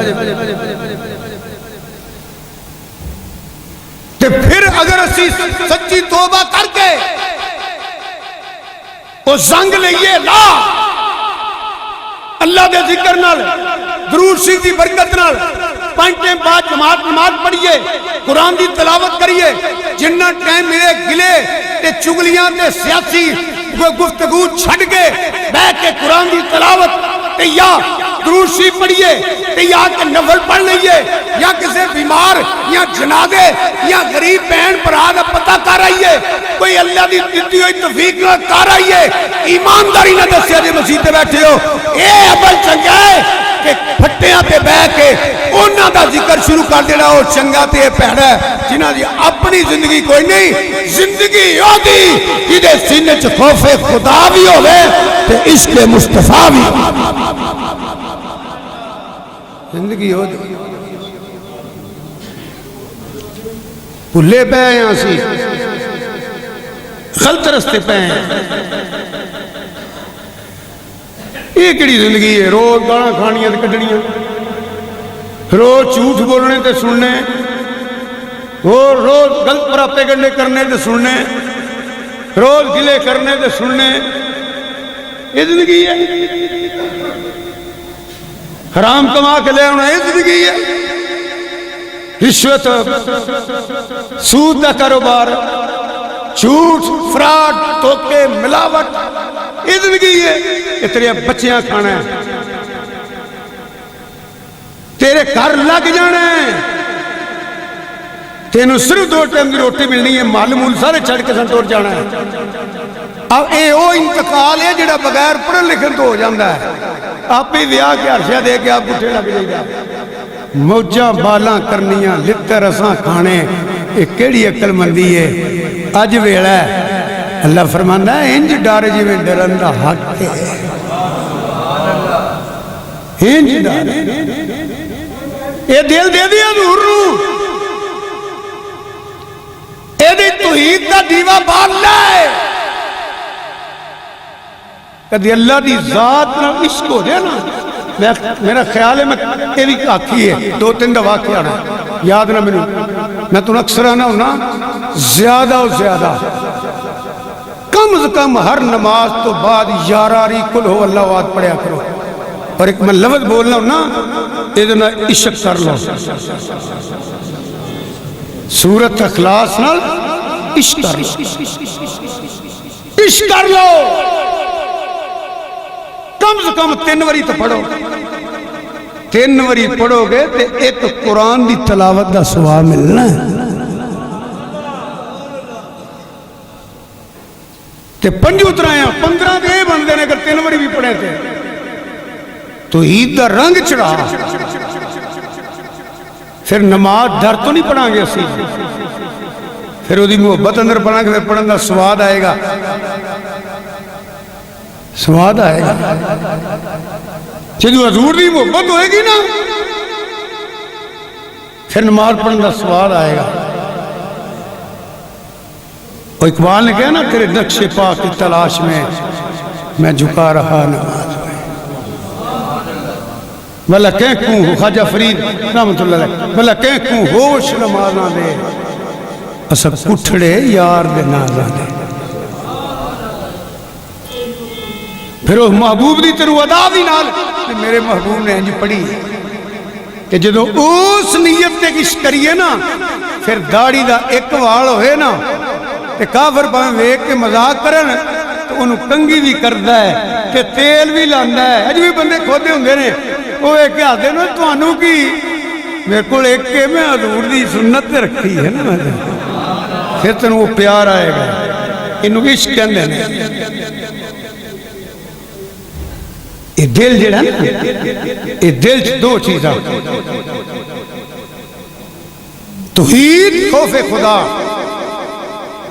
تے پھر اگر اسی سچی توبہ کر کے وہ زنگ لئیے لا اللہ دے ذکر نال درود شریف دی برکت نال 5 ٹائم بعد جماعت نماز پڑھیے، قرآن دی تلاوت کریے، جنہ ٹائم میرے گلے تے چگلیاں تے سیاسی گفتگو چھڑ کے بیٹھ کے قرآن دی تلاوت تے یا درود شریف پڑھیے تے یا کہ نفل پڑھ لئیے یا کسی بیمار یا جنازے یا غریب بہن بھرا دا پتہ کر آئیے، کوئی اللہ دی دیتی ہوئی توفیق نہ کر آئیے، ایمانداری نہ دسیا جے مسیح تے بیٹھے ہو، اے عمل چنگا ہے کہ پھٹیاں تے بیٹھ کے انہاں دا ذکر شروع کر دینا ہو چنگا تے پیڑا ہے جنہاں دی اپنی زندگی کوئی نہیں، زندگی ہو دی جدے سینے چ خوف خدا بھی ہوئے تے عشق مصطفیٰ بھی زندگی ہو دی بھلے پہ ہیں اسی غلط رستے پہ ہیں، یہ کڑی زندگی ہے؟ روز گانا کھانیاں تے کڈنیاں، روز جھوٹ بولنے تے سننے، روز غلط پراپیگنڈے کرنے تے سننے، روز گلے کرنے تے سننے، یہ زندگی ہے؟ حرام کما کے لے آنا یہ زندگی ہے؟ رشوت، سود کا کاروبار، جھوٹ، فراڈ، دھوکے، ملاوٹ، یہ زندگی ہے؟ اتنے بچیاں کھانا ہے، تیرے گھر لگ جانا ہے، تینوں صرف 2 ٹائم دی روٹی ملنی ہے، مال مول سارے چھڑ کے سن ٹور جانا ہے۔ اب اے او انتقال ہے جڑا بغیر پڑھن لکھن تو ہو جاندہ ہے، آپ ہی ویاہ کے عرشہ دے کے آپ گھٹے لگ جائے گا، موجہ بالاں کرنیاں لتے رساں کھانے، ایک کیڑی عقل مندی ہے؟ اج ویڑا ہے اللہ فرماندہ ہے انج ڈارے جی میں ڈرندہ حق ہے، انج ڈارے اے دل دے دیا حضور نو، اے دی توحید کا دیوہ بار لائے، کدی اللہ دی ذات نہ عشق ہو جائے نا، میرا خیال ہے میں یہ بھی آکھی ہے 2-3 دفعہ کیا نا یاد نہ میں تو اکثر آنا ہونا زیادہ و زیادہ کم از کم ہر نماز تو بعد 11 کل ہو اللہ وعد پڑھیا کرو، اور ایک میں لفظ بولنا ہونا ادنا عشق کر لو، سورت اخلاص نال عشق کر لو، عشق کر لو، کم سے کم 3 وری تو پڑھو، 3 وری پڑھو گے تے ایک قرآن دی تلاوت دا ثواب ملنا ہے، تے 5 اترائیاں 15 دے بندے نے اگر 3 وری بھی پڑھے تھے تو عید دا رنگ چڑھا، پھر نماز ڈر تو نہیں پڑھا گے اسی، پھر وہ دی محبت اندر پڑھا گے، پھر پڑھن دا سواد آئے گا، سواد آئے گا، جدو حضور دی محبت ہوئے گی نا پھر نماز پڑھن دا سواد آئے گا۔ اور اقبال نے کہا نا تیرے نقش پاک کی تلاش میں جھکا رہا نماز میں، بھلا کہیں کوں ہو خواجہ فرید رحمت اللہ علیہ، بھلا کہیں کوں ہوش نماز نہ دے اسا کٹھڑے یار دے نازاں دے، پھر وہ محبوب دی تیرو ادا بھی نال میرے محبوب نے انج پڑھی کہ جدو اس نیت تے کچھ کریے نا پھر داڑھی دا ایک وال ہوئے نا کہ کافر پاہم ویک کے مذاق کرن تو انہوں کنگی بھی کردہ ہے کہ تیل بھی لاندہ ہے، اج بھی بندے کھودے ہوں گے نے وہ ایک آدھے نا تو انہوں کی میرے کو ایک کے میں حضور دی سنت رکھی ہے نا، پھر تنہوں وہ پیار آئے گا، انہوں عشق کے اندر یہ دل جڑا نا، یہ دل 2 چیزاں، توحید خوف خدا،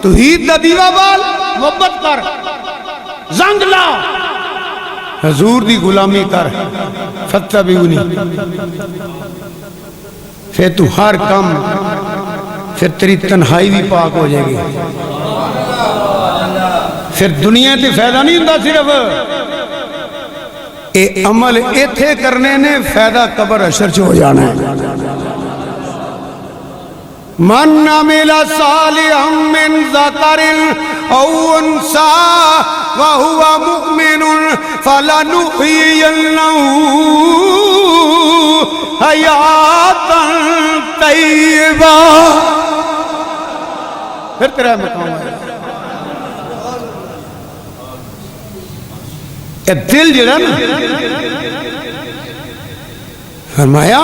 توحید دا دیوا بال، محبت کر، زنگ لا، حضور دی غلامی کر، فتبعونی، پھر تو ہر کام، پھر تیری تنہائی بھی پاک ہو جائے گی، پھر دنیا تے فائدہ نہیں ہوندا صرف اے عمل ایتھے کرنے نے فائدہ قبر حشر چ ہو جانا ہے۔ من عمل صالحا من ذکر او انثى وهو مؤمن فلنحيينه حیاتا طیبہ۔ پھر تیرا مقام ہے یہ دل جڑا نا، فرمایا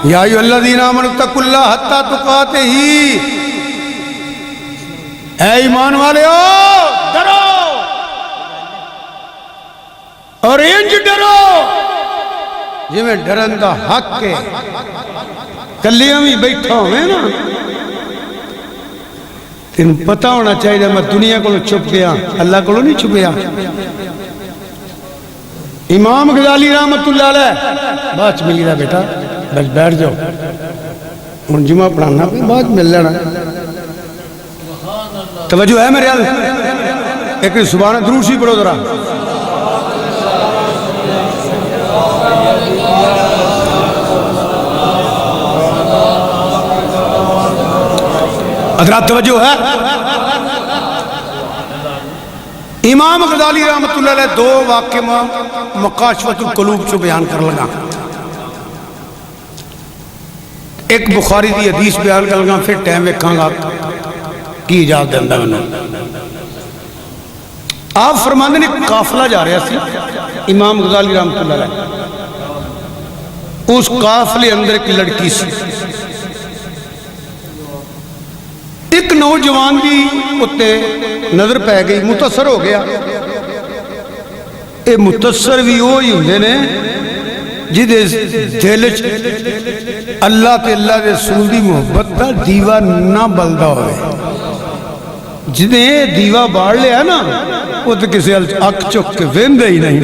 یا ایھا الذین آمنوا اتقوا اللہ حتی تقاتہ، اے ایمان والےو ڈرو اور انج ڈرو جی میں ڈرن دا حق ہے۔ کلیاں بھی بیٹھا ہوئے نا، تین پتہ ہونا چاہیے میں دنیا کو چھپ گیا، اللہ کو نہیں چھپیا۔ امام غزالی رحمت اللہ علیہ بات ملی دا بیٹا، بس بیٹھ جاؤ، ان جمعہ پڑھانا پہ بات مل لینا۔ توجہ ہے میرے حال، ایک سبحانہ درود شریف پڑھو ذرا۔ حضرات توجہ ہے، امام غزالی رحمت اللہ علیہ دو واقعہ مکاشفۃ القلوب چو بیان کر لگا۔ ایک بخاری دی حدیث بیان کر لگا، پھر ٹائم ویکھاں گا کی اجازت دیندا مینوں۔ آپ فرماندے نے قافلہ جا رہا سی امام غزالی رحمت اللہ علیہ، اس قافلے اندر ایک لڑکی سی، ایک نوجوان بھی اتے نظر پہ گئی، متاثر ہو گیا۔ اے متاثر بھی وہی ہوندے نے جدے دل اللہ تے اللہ دے رسول دی محبت دا دیوا نہ بلدا ہوئے، جدے دیوا باڑ لیا نا وہ تو کسی اک چک کے ویندے ہی نہیں۔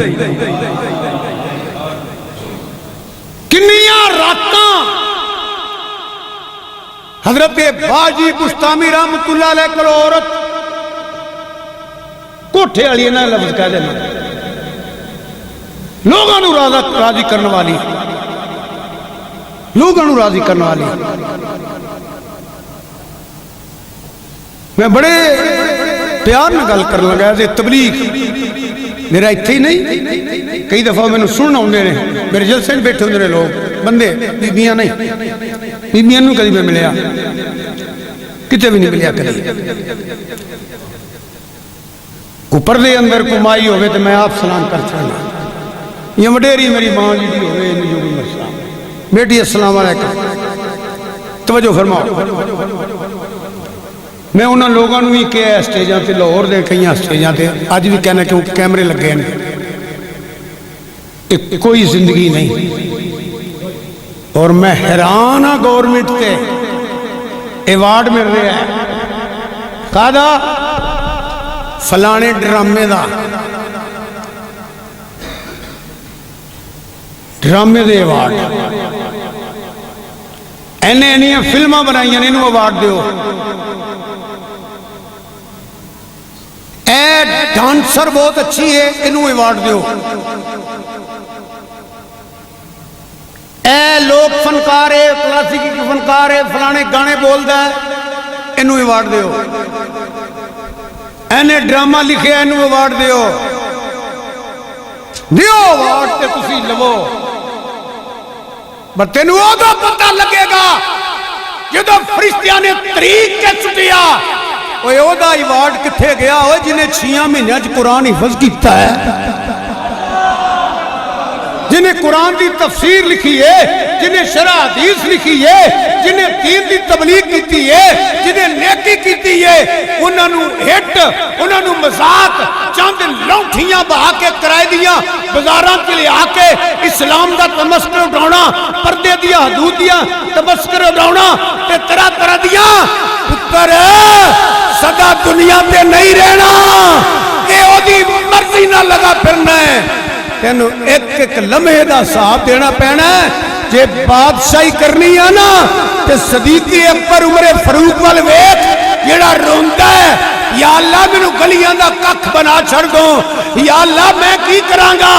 کنیاں راتاں حضرت باجی بستامی رحمت اللہ علیہ کو عورت کوٹھے والی نہ لفظ کہہ دینا، لوگوں نو راضی کرنے والی، لوگوں نو راضی کرنے والی۔ میں بڑے پیار نہ گل کر لگا کہ تبلیغ میرا اتھے ہی نہیں، کئی دفعہ میں نے سننا ہوندے نے، میرے جلسے بیٹھے ہوندے نے لوگ، بندے بیبیاں نہیں، بیبیاں نو کدی میں ملیا، کتے بھی نہیں ملیا کدی۔ کو پردے اندر کمائی ہوئے تو میں آپ سلام کر چاہنا، یہ وڈیری میری ماں جی دی ہوئے انہی جو بھی مسئلہ، بیٹی السلام علیکم، توجہ فرماؤ۔ میں انہاں لوگوں نے بھی کیا اسٹیجاں تے، لاہور دے کئی اسٹیجاں تے آج بھی کہنا کہ کیمرے لگے ہیں، کوئی زندگی نہیں۔ اور میں حیران ہاں گورنمنٹ تے ایوارڈ مل رہا ہے، کہا فلانے ڈرامے دا، ڈرامے دے ایوارڈ، اینیاں فلماں بنائیاں نے، انہوں ایوارڈ دیو۔ اے ڈانسر بہت اچھی ہے، انہوں ایوارڈ دیو۔ اے لوگ فنکار ہے، کلاسیکی کی فنکار ہے، فلانے گانے بول دا ہے، انہوں ایوارڈ دیو۔ اینے ڈرامہ لکھے، انہوں ایوارڈ دیو۔ دیو ایوارڈ تے تسی لو، بس تینوں اوہ پتہ لگے گا جدو فرشتیاں نے طریق کے سٹیا، اوہ دا ایوارڈ کتھے گیا ہوئے جنہیں 6 مہینے قرآن حفظ کیتا ہے، جنہیں قرآن دی تفسیر لکھی ہے، جنہیں شرح حدیث لکھی ہے، جنہیں دین دی تبلیغ کیتی ہے، جنہیں نیکی کیتی ہے، انہوں نے ہٹ، انہوں نے مذاق چند لونٹیاں بہا کے کرائے دیاں بزاران کے لئے آکے اسلام دا تمسکر اٹھاؤنا، پردے دیا حدود دیا تمسکر اٹھاؤنا تے طرح طرح دیا پتر صدا دنیا تے نہیں رہنا، اے او دی مرضی نہ لگا پھرنا ہے، تینو ایک ایک لمحے دا صاحب دینا پینا ہے، جے بادشاہی کرنی ہے نا تے صدیقی اکبر عمر فاروق والے ویکھ جیڑا روندا ہے، یا اللہ میں گلیاں دا ککھ بنا چھڑ دو، یا اللہ میں کی کرانگا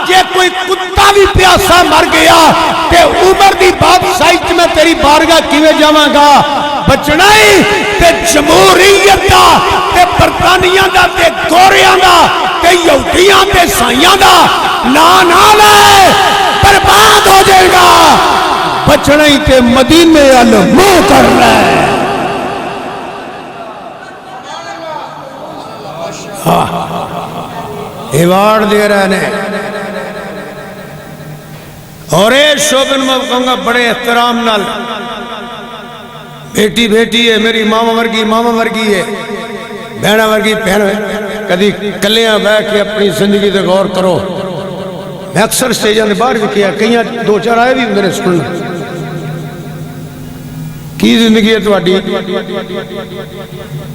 جے کوئی کتا بھی پیاسا مر گیا تے عمر دی بادشاہی میں تیری بارگاہ کیویں جاواں گا، بچنا ہی تے جمہوریت دا تے برطانیہ دا تے گوریاں دا تے یہودیاں تے سائیاں دا نہ لے برباد ہو جائے گا، بچنا ہی تے مدینے منہ کر رہے ایوارڈ دے رہے نے اور اے شوبن میں کہوں گا بڑے احترام نال بیٹی بیٹی ہے میری ماما ورگی ہے بہنہ ورگی بہن کدی کلیاں بیٹھ کے اپنی زندگی تے غور کرو، میں اکثر سٹیجاں دے باہر بھی کیا کئیاں دو چار آئے بھی میرے سننا کی زندگی ہے تہاڈی،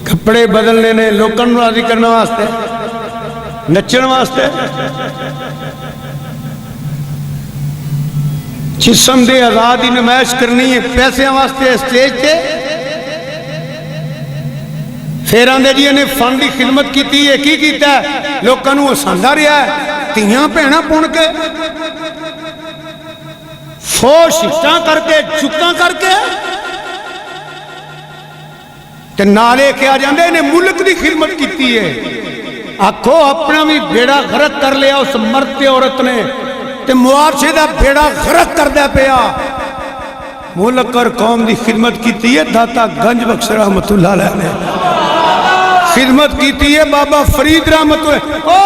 کپڑے بدلنے نے لوکاں نوں راضی کرنے واسطے، نچن واسطے، جسم دے آزادی نمائش کرنی ہے پیسے واسطے اسٹیج تے، پھر آندے جی نے فن دی خدمت کیتی ہے کی کیتا ہے لوکاں نوں ہساندا رہیا ہے، تیاں بہناں پون کے فوش ہٹاں کر کے چکاں کر کے تے نالے کے آ جاندے نے ملک دی خدمت کیتی ہے، آکھو اپنا بھی بیڑا غرق کر لیا اس مرتے عورت نے تے معاشرے دا بیڑا غرق کر دے پیا، ملک اور قوم دی خدمت کیتی ہے داتا گنج بخش رحمت اللہ علیہ نے، خدمت کیتی ہے بابا فرید رحمت اللہ، او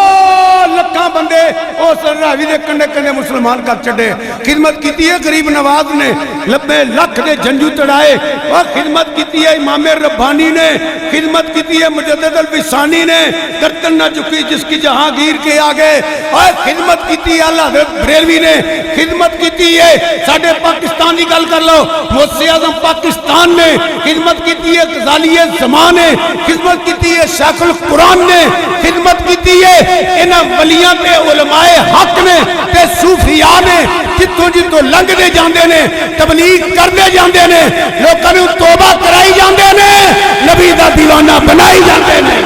لکھاں بندے او سراوی دے کنڈے کنڈے مسلمان کر چڑے، خدمت کیتی ہے غریب نواز نے، لبے لکھ دے جنجو تڑائے، اور خدمت کیتی ہے امام ربانی نے، خدمت کیتی ہے مجدد الفسانی نے، گردن نہ جھکی جس کی جہانگیر کے آگے، اور خدمت کیتی ہے اللہ حضرت بریلوی نے، خدمت کیتی ہے ساڑھے پاکستان کی گل کر لو موسی اعظم پاکستان نے، خدمت کیتی ہے غزالی زمان نے، خدمت کیتی ہے شیخ القرآن نے، خدمت کیتی ہے انہاں ولیاں تے علماء حق نے تے صوفیاء نے، جتوں جتوں لنگ دے جاندے نے تبلیغ کر دے جاندے نے، لوکاں نوں توبہ کرائی جاندے نے، نبی دا دیوانہ بنائی جاندے نے،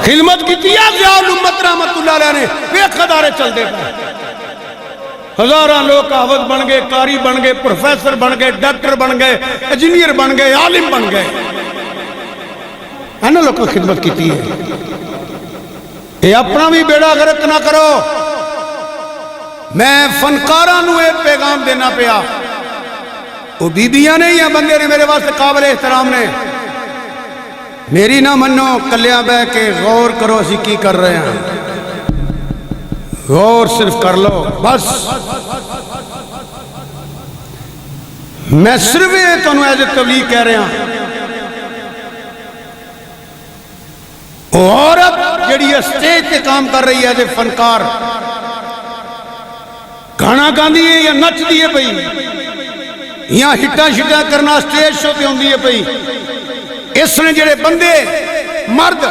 خدمت کی تیا ضیاء الامت رحمت اللہ علیہ نے ایک خدارے چل دے پائے، ہزاراں لوگ حافظ بن گئے، قاری بن گئے، پروفیسر بن گئے، ڈاکٹر بن گئے، انجینئر بن گئے، عالم بن گئے، انہوں لوگ کو خدمت کیتی ہے، یہ اپنا بھی بیڑا غرق نہ کرو، میں فنکاراں نوں ایک پیغام دینا پیا، وہ بیبیاں نے یا بندے نے میرے واسطے قابل احترام نے، میری نہ منو کلیاں بے کے غور کرو اسی کی کر رہے ہیں، غور صرف کر لو بس، میں صرف یہ تو ایز تبلیغ کہہ رہے ہیں، عورت جڑی اسٹیج تے کام کر رہی ہے ایز فنکار، گانا گاندی ہے یا نچ دی ہے بھئی، یا ہٹا شٹا کرنا اسٹیج شو تے ہوندی ہے بھئی، اس نے جڑے بندے مرد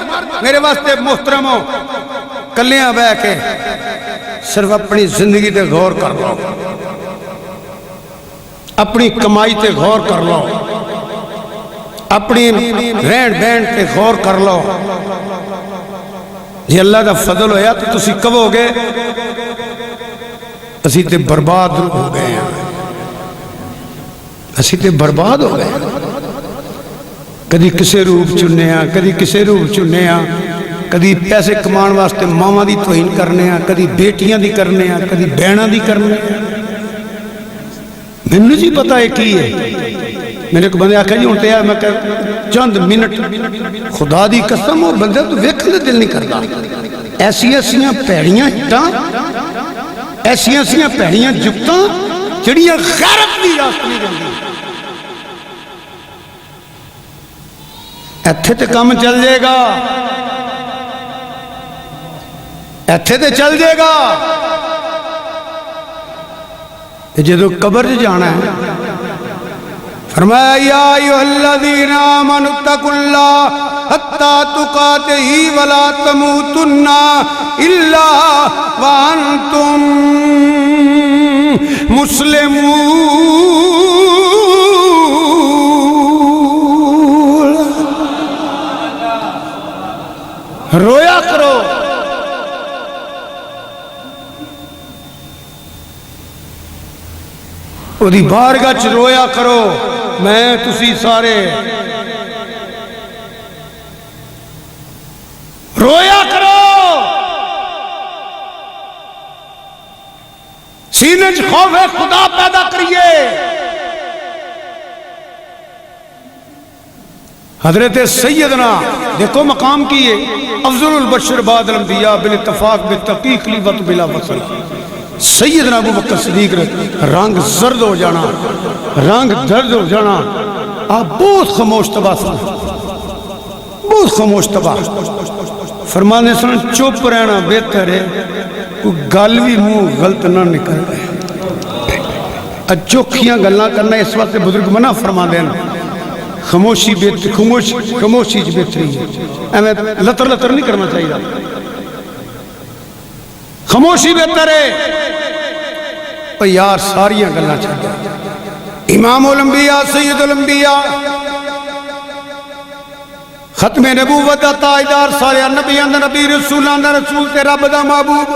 میرے واسطے محترم ہو کلیاں بے کے صرف اپنی زندگی تے غور کر لو، اپنی کمائی تے غور کر لو، اپنی رہن بہن تے غور کر لو، جی اللہ کا فضل ہویا تو تسی کب ہو گئے اسی تے برباد ہو گئے ہیں، اسی تے برباد ہو گئے ہیں، کدی کسے روپ چننے ہیں، کدی کسے روپ چننے ہیں، کدی پیسے کمان واسطے ماما دی توہین کرنے ہیں، کدی بیٹیاں دی کرنے ہیں، کدی بہناں دی کرنے ہیں، مینوں جی پتا ہے کی ہے. میرے کو بندے آکھا جی ہوں تے میں کہ چند منٹ خدا دی قسم وہ بندے تو ویکھنے دل نہیں کرتا. ایسیاں پیڑیاں ہٹاں ایسیاں پیڑیاں جفتاں جڑیاں غیرت دی راست نہیں جاندی. ایتھے تے کام چل جائے گا ایتھے تے چل جائے گا. جدو قبر جانا ہے فرمایا یا ایھا الذین آمنوا اتقوا اللہ حتی تقاتہ ولا تموتن الا وانتم مسلمون. رویا کرو وہ بارگاہ چ رویا کرو. میں تسی سارے رویا کرو. سینے چ خوف خدا پیدا کریے. حضرت سیدنا دیکھو مقام کیے افضل البشر بعد الانبیاء بالاتفاق بالتحقیق لیوت بلا وصل. سیدنا ابو بکر صدیق رنگ زرد ہو جانا رنگ درد ہو جانا. آپ بہت خاموش تباہ سن بہت خاموش تباہ فرمانے سن چپ رہنا بہتر ہے کوئی گل بھی منہ غلط نہ نکل رہے. اچوکھیاں گلاں کرنا اس وقت بزرگ منع فرما دینا. خاموشی خاموشی بہتری ہے. ایویں لتر لتر نہیں کرنا چاہیے. خاموشی بہتر ہے. یار ساریاں گلاں چاہیے. امام الانبیاء سید الانبیاء ختم نبوت دا تاجدار سارے نبیاں دا نبی رسولاں دا رسول تے رب دا محبوب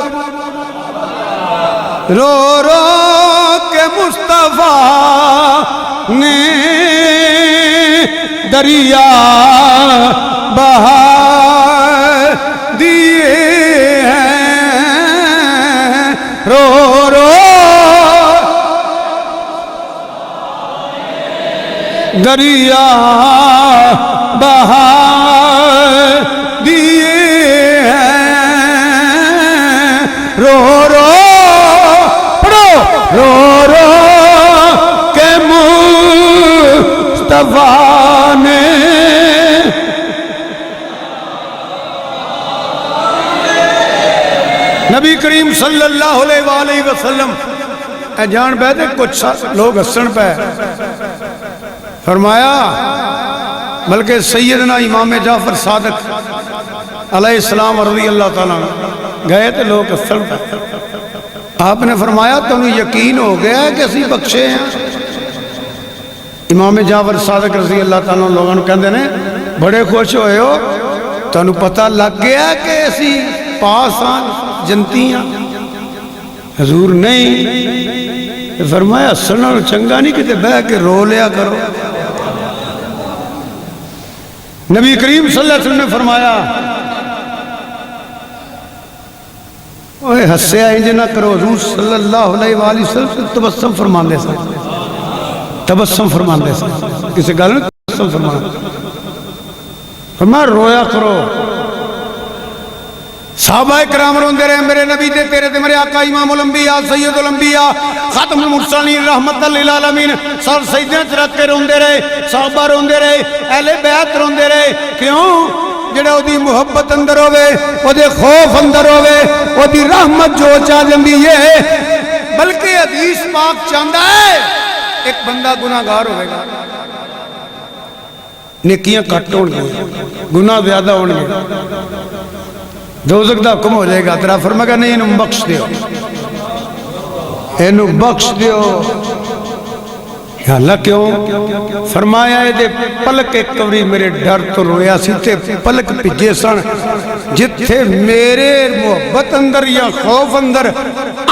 رو رو کے مصطفیٰ نے دریا بہا دیے ہیں. رو رو دریا بہا دیے ہیں. رو رو پڑھو رو رو کہ مصطفیٰ نے نبی کریم صلی اللہ علیہ وآلہ وسلم اے جان بیدے کچھ لوگ ہسن پہ فرمایا بلکہ سیدنا امام جعفر صادق علیہ السلام رضی اللہ تعالیٰ گئے تھے لوگ ہسن پہ. آپ نے فرمایا تمہیں یقین ہو گیا ہے کہ اسی بخشے ہیں. امام جعفر صادق رضی اللہ تعالیٰ لوگوں نے کہندے نے بڑے خوش ہوئے ہو تمہیں پتہ لگ گیا کہ اسی پاس آن جنتی ہیں. حضور نہیں. فرمایا سننا چنگا نہیں کہ بہ کے رو لیا کرو. نبی کریم صلی اللہ علیہ وسلم نے فرمایا اوہ ہسے آئیں نہ کرو. حضور صلی اللہ علیہ وآلہ وسلم سے تبسم فرمان دے سکتے تبسم فرمان دے سکتے کسی گل نے تبسم فرمان فرمایا رویا کرو. صحابہ کرام روندے رہے میرے نبی دے تیرے دے میرے آقا امام الانبیاء سید الانبیاء خاتم المرسلین رحمت للعالمین سر سجدے وچ رکھ کے روندے رہے. صحابہ روندے رہے اہل بیت روندے رہے. کیوں؟ جڑا او دی محبت اندر ہوئے او دے خوف اندر ہوئے او دی رحمت جو چاہ جندی ہے. بلکہ حدیث پاک چاہتا ہے ایک بندہ گناہگار ہوئے گا نیکیاں کٹ ہون گے گناہ زیادہ ہون گے دوزخ دا حکم ہو جائے گا. تیرا فرمائے گا نہیں انہوں بخش دیو انہوں بخش دیو. یا اللہ کیوں؟ فرمایا ہے دے پلک ایک قبری میرے ڈر تو رویا سی تے پلک پجے سن جتھے میرے محبت اندر یا خوف اندر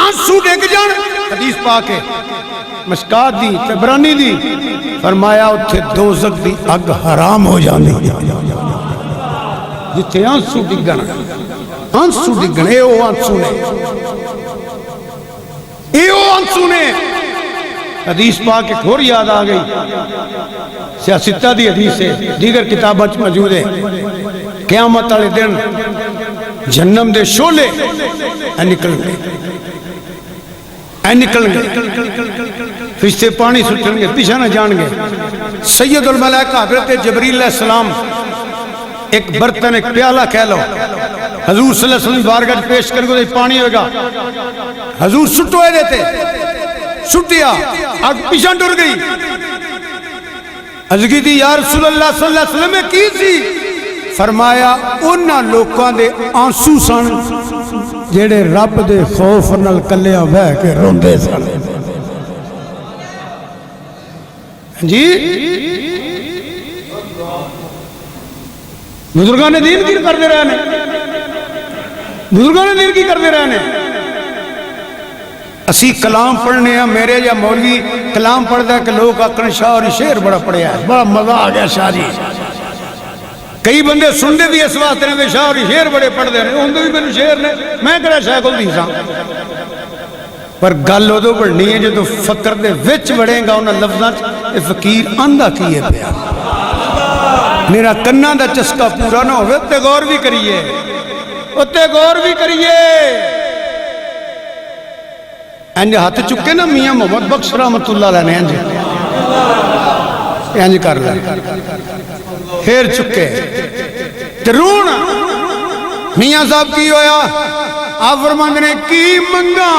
آنسو ڈیگ جان. حدیث پاک ہے مشکات دی تبرانی دی. فرمایا اتھے دوزخ دی اگ حرام ہو جانے جتھے آنسو ڈگن آنسو ڈگن اے او آنسو نے حدیث پاک ایک اور یاد آ گئی، سیاستہ دی حدیث ہے، دیگر کتابوں موجود ہے، قیامت والے دن جہنم دے شعلے نکل گئے، نکل گئے، فرشتے پانی سٹن گے، پیچھے نہ جان گے۔ سید الملائکہ حضرت جبریل علیہ السلام ایک برتن ایک پیالہ کہہ لو حضور صلی اللہ علیہ وسلم بارگاہ پیش کر کے پانی ہوئے گا، حضور سٹوئے دیتے، سٹیا آگ پیچھے ڈر گئی، عرض کی تھی یا رسول اللہ صلی اللہ علیہ وسلم میں کی تھی؟ فرمایا انہاں لوکاں دے آنسو سن جیڑے رب دے خوف نال کلیاں بہ کے روندے سن۔ جی بزرگان دین کی کرتے رہنے، بزرگان دین کی کرتے رہنے۔ اسی کلام پڑھنے ہیں، میرے یا مولوی کلام پڑھتا ہے کہ لوگ آکھن شاہ اور شعر بڑا پڑھیا ہے، بڑا مزہ آ گیا شاہ جی۔ کئی بندے سننے بھی اس واسطے نے شاہ اور شعر بڑے پڑھتے ہیں، ان بھی میرے شعر نے میں کرا شاہ کو دیساں، پر گل ادو پڑھنی ہے جو فقر دے وچ بڑھے گا انہاں لفظاں اے فقیر آندا کی ہے پیا، میرا کنہ دا چسکا پورا نہ ہوئے، تے غور بھی کریے، تے غور بھی کریے۔ انج ہاتھ چکے نا میاں محمد بخش رحمت اللہ علیہ نے انج کر لیں، پھر چکے ترون میاں صاحب کی ہویا، آپ فرماندے نے کی منگا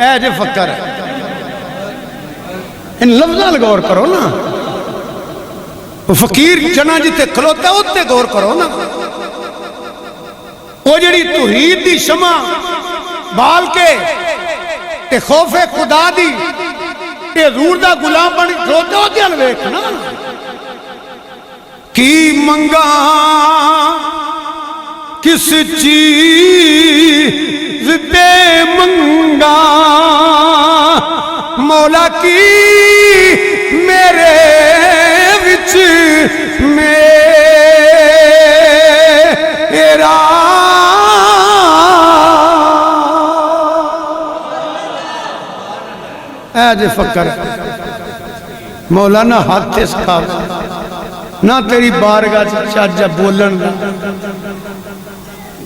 اے جے فقر ہے، ان لفظاں غور کرو نا، فقیر جنا جتے کھلوتا ہے اتے غور کرو نا، وہ جڑی توحید دی شمع بال کے تے خوف خدا دی تے حضور دا غلام بن کھلوتا ہوتے ہیں ویکھنا کی منگا کس چیز تے منگا مولا کی میرے وچ میرا اے جے فقر مولانا ہاتھ اس کا نہ تیری بارگاہ چاچا بولن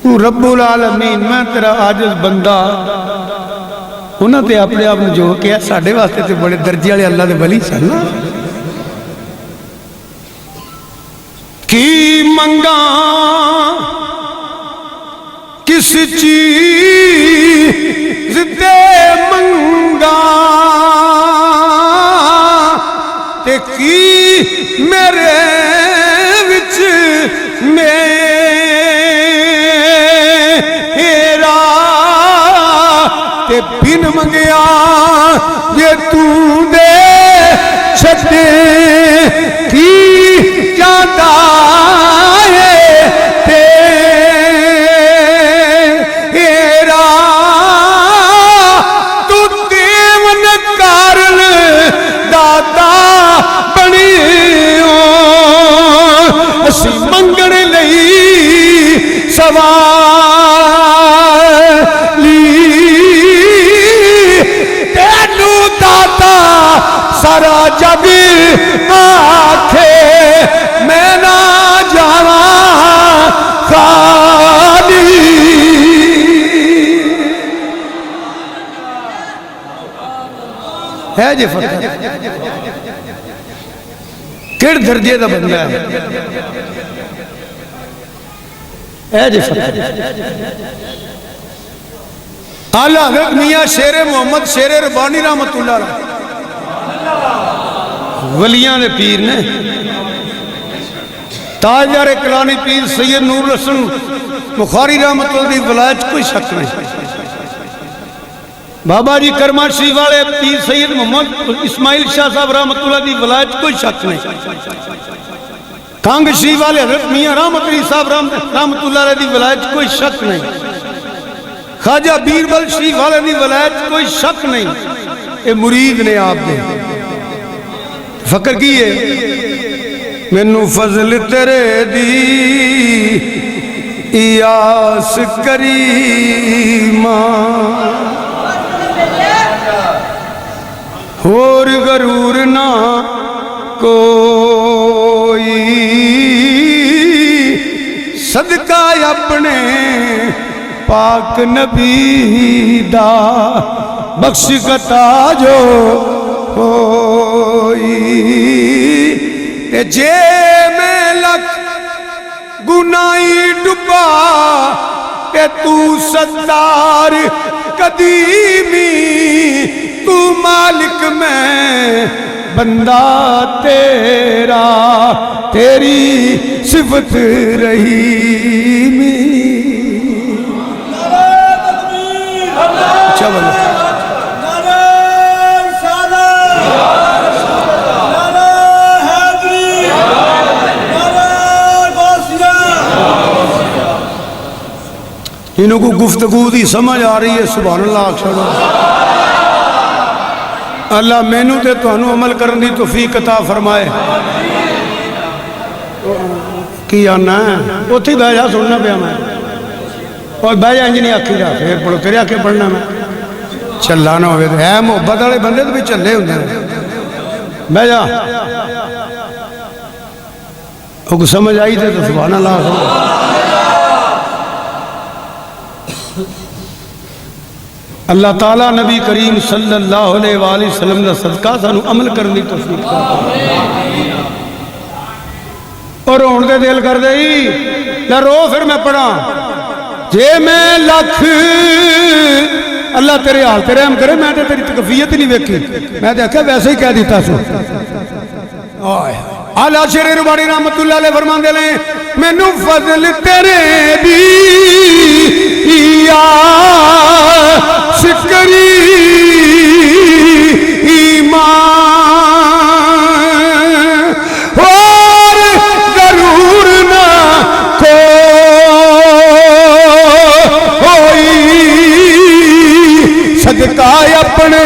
تو رب العالمین میں تیرا عاجز بندہ انہاں تے اپنے آپ نے جو کیا ساڑھے واسطے تے بڑے درجے والے اللہ دے ولی سن نا کی منگا کس چیز تے منگا تے کی میرے وچ میرا تے بن منگیا یہ تو دے چھتے کی جاتا ہے تیرا تو دیون کارل داتا بنی اسی منگن لئی سوالی تینو داتا سارا جگ آکھے میں نہ جاواں خالی ہے جی فقر کڑ درجے دا بندہ ہے اے جی فقر اعلیٰ حضرت میاں شیر محمد شیر ربانی رحمت اللہ علیہ ولیاں نے پیر نے تاجدار کلانی پیر سید نور الحسن بخاری رحمت اللہ دی ولایت کوئی شک نہیں، بابا جی کرما شریف والے پیر سید محمد اسماعیل شاہ صاحب رحمت اللہ دی ولایت کوئی شک نہیں، کانگ شریف والے حضرت میاں رحمت علی صاحب رحمت اللہ علیہ دی ولایت کوئی شک نہیں، خواجہ بیربل شریف والے دی ولایت کوئی شک نہیں، اے مرید نے آپ دے فکر کی ہے مینوں فضل تیرے دی ایاس کریمہ اور غرور نہ کوئی صدقہ اپنے پاک نبی دا بخش کتا جو ہوئی تے جے میں لکھ گناہی ڈبا تے تو ستار قدیمی تو مالک میں بندہ تیرا تیری صفت رحیمی اچھا بولو انہوں کو گفتگو دی سمجھ آ رہی ہے سبحان اللہ اکشر اللہ مینوں تے تانوں عمل کرن دی توفیق عطا فرمائے کی آنا ہے اتھی بہ جا سننا پیا میں اور بہ جا انج نہیں آکھی جا پھر پڑھو تیرے آکے پڑھنا میں چلا نہ ہوئے ہے محبت والے بندے تو بھی چلے ہوندے ہیں بہ جا وہ سمجھ آئی تے تو سبحان اللہ اللہ تعالیٰ نبی کریم صلی اللہ علیہ وآلہ وسلم دا صدقہ سانو عمل کرنی توفیق کا اور رون دے دل کر دے لے رو پھر میں پڑھا جے میں لکھ اللہ تیرے حال تیرے ہم کرے میں تیری تکفیت نہیں ویکھی میں دیکھا ویسے ہی کہہ دیتا سو اعلیٰ شیر رباڑی رحمت اللہ علیہ فرمان دے لیں میں نو فضل تیرے دی شکری ایمان اور ضرور نہ کوئی صدقہ اپنے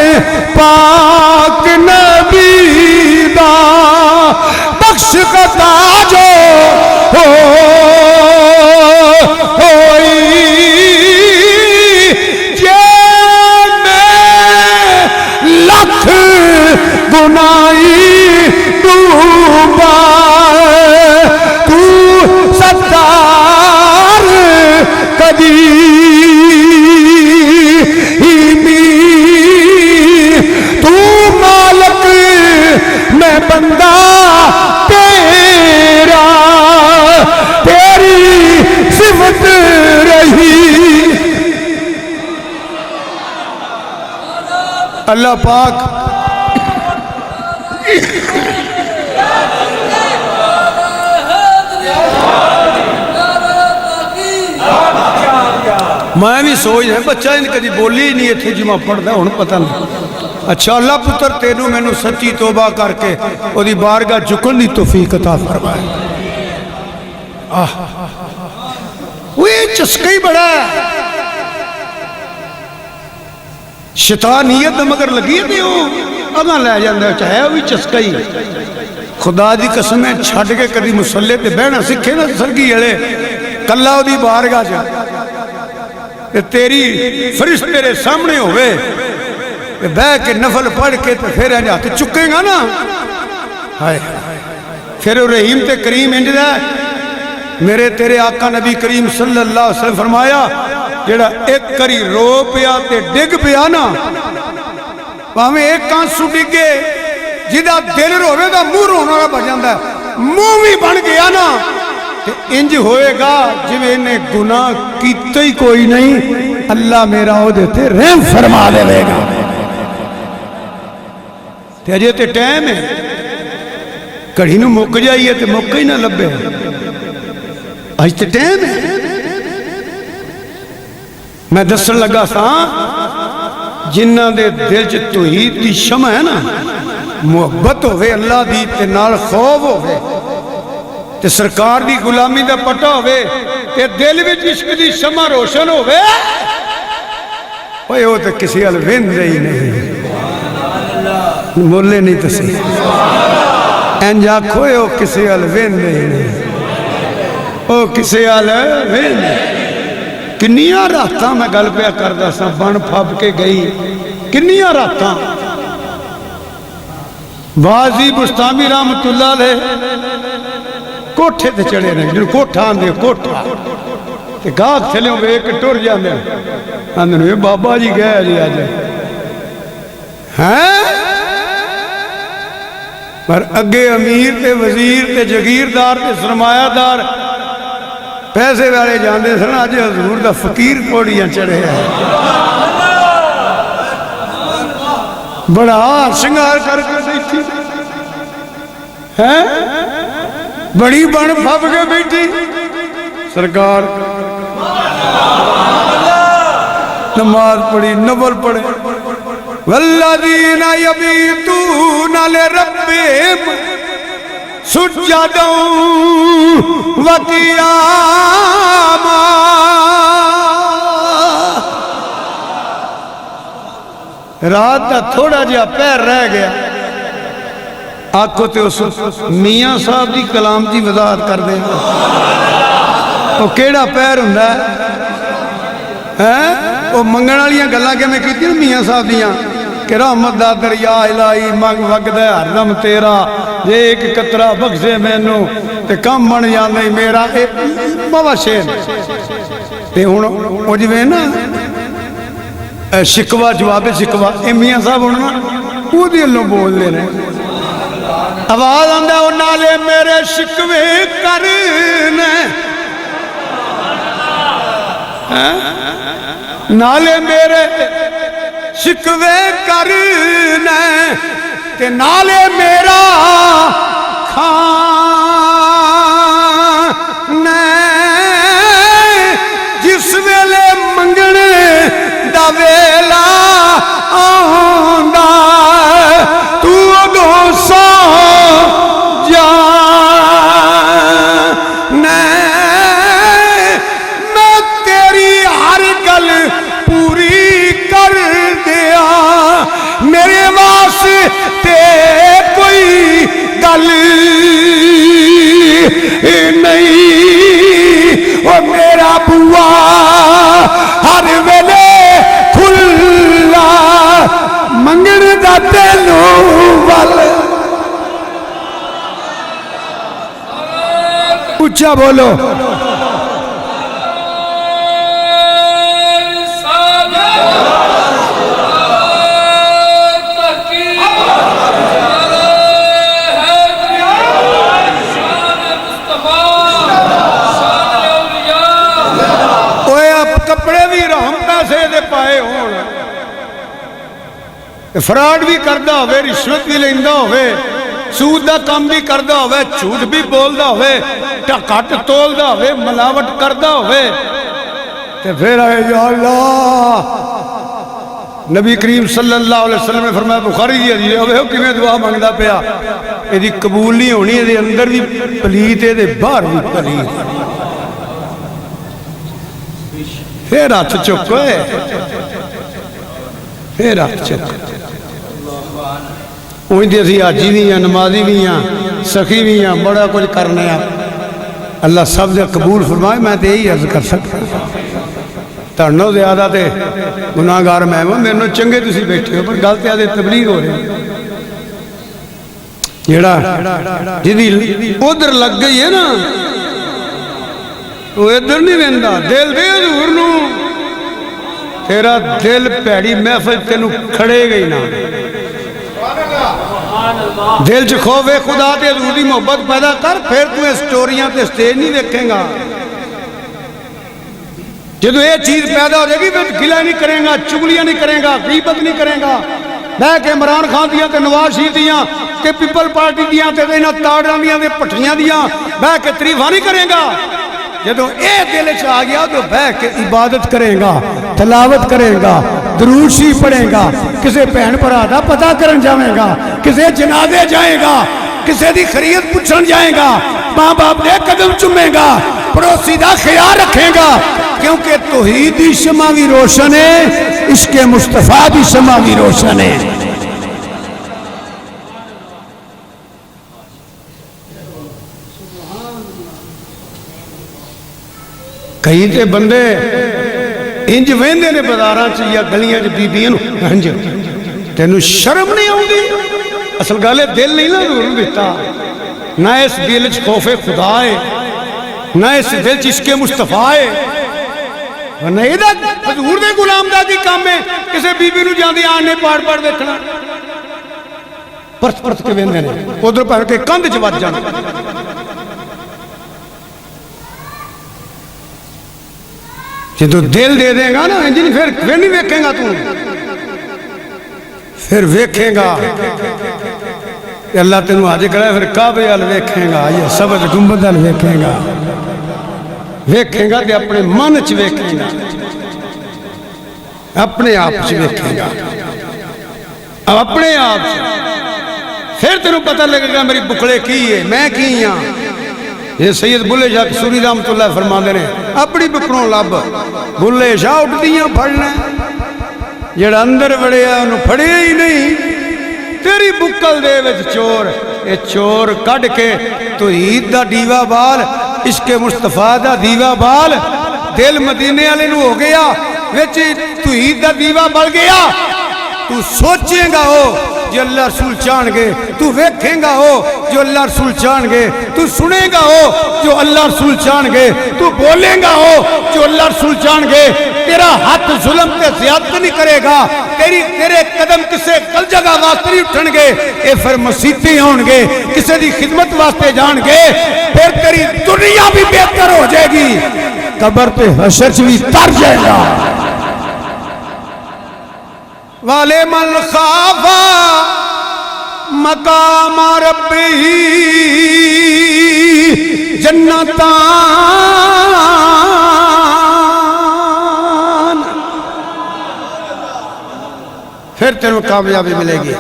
پاک نبی دا بخش کتا جو گناہی ڈوبا تو ستار قدیمی تو مالک میں بندہ تیرا تیری صفت رہی اللہ پاک میں بھی سوچ ہے بچہ ان کدی بولی نہیں اتنے جمع پڑھتا ہوں پتہ نہیں اچھا اللہ پتر تینوں میں نو سچی توبہ کر کے وہ دی بارگاہ جھکن دی توفیق عطا فرمائے وہ یہ چسکئی بڑا ہے شیطانیت مگر لگی ہے ہو اگاں لے جاندہ چاہے وہ بھی چسکئی خدا دی قسمیں چھڑ کے کدی مسلح تے بہنا سکھے نا سرگی اڑے کلہ دی بارگاہ جا تیری فرشت تیرے سامنے ہوئے بہ کے نفل پڑھ کے تو پھر جاتے چکے گا نا پھر رحیم تے کریم انج دا میرے تیرے آقا نبی کریم صلی اللہ علیہ وسلم فرمایا جڑا ایک کری رو پیا تے ڈگ پیا نا وہاں ایک کانسو ڈگے جدہ دل روے دا منہ رونا رہا بجاندہ ہے منہ بھی بن گیا نا انج ہوئے گا جب انہیں گناہ کیتے ہی کوئی نہیں اللہ میرا ہو دیتے رحم فرما دے گا تے اجے تے ٹائم ہے کڑھی نو مک جائیے تے موقع ہی نہ لبے آج تے ٹائم ہے میں دسن لگا سا جنہ دے دل چ توحید دی شمع ہے نا محبت ہوئے اللہ دی تے نال خوف ہوئے تے سرکار دی غلامی دا پٹا ہوئے تے دل وچ عشق دی شمع روشن ہوئے اوہ تے کسی الوین رہی نہیں مولے نہیں تسی انجا کھوئے ہو کسی الوین رہی نہیں وہ کسے آل کنیاں راتاں میں گل پیا کردا سا بن پھب کے گئی کنیاں راتاں بازی بستامی رحمت اللہ علیہ کوٹھے تے چڑھے رہے جنہوں کوٹھا آندے کوٹھا تے گاہک تھلیوں بے ایک ٹور جاندے آندے یہ بابا جی گئے جی آجے ہیں پر اگے امیر تے وزیر تے جگیردار تے سرمایہ دار پیسے والے جاندے سن آج حضور دا فقیر کوڑیاں چڑھے ہیں بڑا شنگار کر کے بیٹھی ہیں بڑی بن پھب کے بیٹھی سرکار نماز پڑھی نفل پڑھے والذین یبیتون لربہم سجدا وقیاما رات کا تھوڑا جہا پیر رہ گیا آنکھوں تے اس میاں صاحب دی کلام دی وضاحت کر دیں وہ کیڑا پیر ہوندا ہے وہ منگن والیاں گلاں کہ میں کیتی نا میاں صاحب دیاں کہ رحمت دا دریا الہی منگ وگدا ہے ہردم تیرا جے ایک قطرہ بخشے مینوں تے کم بن جاندے میرا بابا شیر تے ہن او جویں نا شکوہ جواب شکوہ اے میاں صاحب ہن نا او دی اللہ بول لے رہے آواز آندا او نالے میرے شکوے کرنے نالے میرے شکوے کرنے تے نالے میرا کھانے جس ویلے منگنے دا ویلا آندا تو اگوں سو میرے واسطے کوئی گل نہیں وہ میرا بوا ہر ویلے کھلا منگن دا تینوں ول اچھا بولو کپڑے بھی رحم پیسے دے پائے ہون فراڈ بھی کردہ ہوئے رشوت بھی لیندہ ہوئے سود دا کام بھی کردہ ہوئے جھوٹ بھی بولدہ ہوئے ٹکٹ تولدہ ہوئے ملاوٹ کردہ ہوئے تے پھر آئے یا اللہ نبی کریم صلی اللہ علیہ وسلم نے فرمایا بخاری دی حدیث ہوئے ہو کہ میں دعا مانگدا پیا یہ دی قبول نہیں ہونی یہ اندر بھی پلیت ہے باہر بھی پلیت پھر ہاتھ چکے پھر ہاتھ چکے اوہی اسی حاجی بھی ہیں نمازی بھی ہیں سخی بھی ہیں بڑا کچھ کرنے ہیں اللہ سب سے قبول فرمائے میں تو یہی عرض کر سکتا تڑنو زیادہ تے گناہگار میں ہوں میرے چنگے تسی بیٹھے ہو پر گلتے آدھے تبلیغ ہو رہے جیڑا جدی ادھر لگ گئی ہے نا وہ ادھر نہیں ویندا دل دے حضور نو تیرا دل پیڑی محفل تینوں کھڑے گئی نا دل چ خوفے خدا تے حضور دی محبت پیدا کر پھر تو اس سٹوریاں تے سٹیج نہیں دیکھیں گا جدو یہ چیز پیدا ہو جائے گی پھر گلہ نہیں کریں گا چگلیاں نہیں کریں گا غیبت نہیں کریں گا بہ کے عمران خان دیاں تے نواز شریف دیاں تے پیپل پارٹی دیاں تے انہاں تاڑاں دیاں تے پٹھیاں دیاں بہ کے تعریفاں نہیں کریں گا جدو اے دل چ آ گیا تو بہ کے عبادت کرے گا تلاوت کرے گا درود شریف پڑھے گا کسے بہن بھرا دا پتہ کرن جاوے گا کسے جنازے جائے گا کسے دی خیریت پوچھن جائے گا ماں باپ دے قدم چومے گا پڑوسی دا خیال رکھے گا کیونکہ توحید دی شمع بھی روشن ہے عشق مصطفیٰ دی شمع بھی روشن ہے کئی تے بندے انج ویندے نے بازاراں چ یا گلیاں چ بیبیاں نوں انج تینوں شرم نہیں آؤندی اصل گل ہے دل نہیں نا نور دیتا نہ اس دل چ خوف خدا ہے نہ اس دل چ عشق مصطفیٰ ہے ورنہ یہ حضور دے غلام دا کی کام ہے کسے بی بی نو جاندی آن نے پاڑ پاڑ دیکھنا پرت پرت کے ویندے نے ادھر پہ کے کندھ چ وج جان جدو دل دے دے گا نا انجن پھر نہیں ویکھیں گا تو پھر ویکھیں گا اللہ تینوں آج کرے پھر کعبے وال ویکھیں گا یہ سبز گنبد وال ویکھیں گا تے اپنے من چ ویکھیں گا اپنے آپ چ ویکھیں گا اپنے آپ پھر تینوں پتہ لگے گا میری بکڑے کی ہے میں کی ہاں یہ سید بلے شاہ قصوری رحمت اللہ فرماندے نے اپنی بکڑوں لب بلے شاہ اٹھدیاں پھڑنا جڑا اندر وڑیا انہوں پھڑے ہی نہیں تیری بکل دے وچ چور اے چور کڈ کے تو عید دا دیوا بال عشق مصطفیٰ دا دیوا بال دل مدینے والے نو ہو گیا وچ تو عید دا دیوا بل گیا تو سوچیں گا ہو جو اللہ رسول چاہن گے تو ویکھیں گا ہو جو اللہ رسول چاہن گے تو سنے گا ہو جو اللہ رسول چاہن گے تو بولیں گا ہو جو اللہ رسول چاہن گے تیرا ہاتھ ظلم تے زیادت نہیں کرے گا تیرے قدم کسے کل جگہ واسطے نہیں اٹھن گے اے پھر مسیطیں ہون گے کسے دی خدمت واسطے جان گے پھر تیری دنیا بھی بہتر ہو جائے گی قبر تے حشر بھی تر جائے گا والے من خافا مقام ربی جنتان پھر تیرے کامیابی ملے گی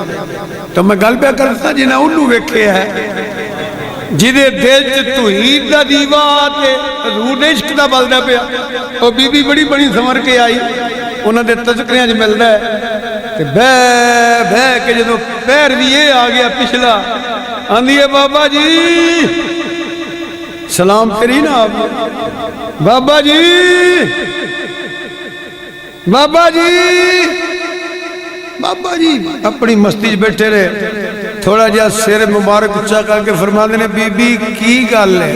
تو میں گل پہ کرتا جنہیں انہوں ویکھے ہے جدے دل چ توحید دا دیوا تے حضور نے عشق دا بلدا پیا او بی بی بڑی بڑی سمر کے آئی انہاں دے تذکریاں وچ ملدا ہے کہ بے بے کے جدوں پیر بھی یہ آ گیا پچھلا آندی ہے بابا جی سلام کری نا آپ بابا جی بابا جی بابا جی اپنی مستی بیٹھے رہے تھوڑا جہا سر مبارک اچھا کر کے فرما دینے بی بی کی گل ہے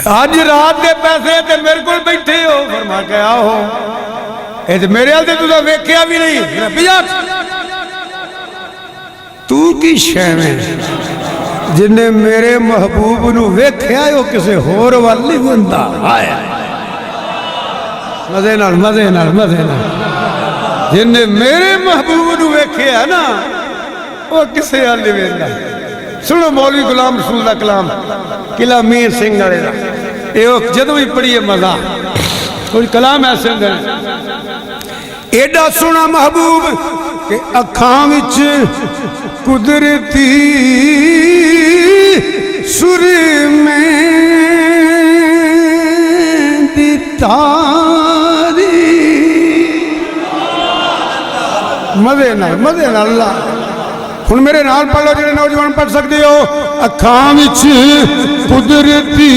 آج رات دے پیسے تے میرے کو بیٹھے ہو فرما کے آؤ اے تے میرے حال تے تو ویکھیا بھی نہیں تو کی شے میں جنہیں میرے محبوب نو ویکھیا ہو کسے ہور والی گندا آیا مزے نال جنہیں میرے محبوب نو ویکھیا نا وہ کسے حالی ویندا سنو مولوی غلام رسول اللہ کلام قلعہ میر سنگھ والے دا یہ جدوں ہی پڑھیے مزہ کوئی کلام ایسے اندر ایڈا سونا محبوب کہ اکھاں وچ قدرتی سر میں دی تاری مزے نال اللہ ہن میرے نال پڑھ لو جڑے نوجوان پڑھ سکتے ہو اکھاں وچ قدرتی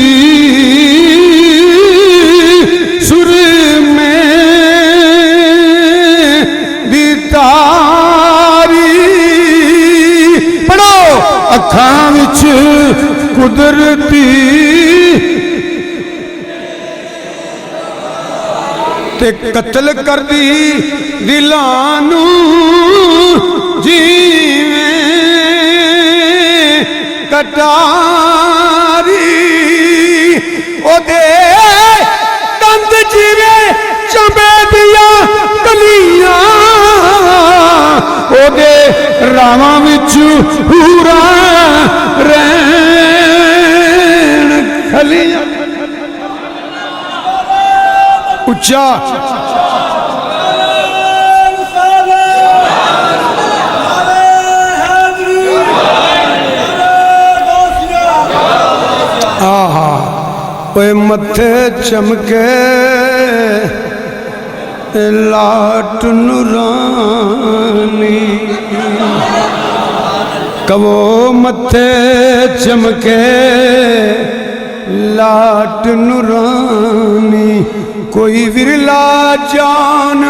سر میں دی تاری پڑھو اکھاں وچ قدرتی تے قتل کر دی دلانو جیویں کٹاری او دے دند جیویں چمبے دیا کلیاں او دے راواں وچ ہورا رہن کھلیاں اچھا اوے متھے چمکے لاٹ نورانی کبو متھے چمکے لاٹ نورانی کوئی ورلا جان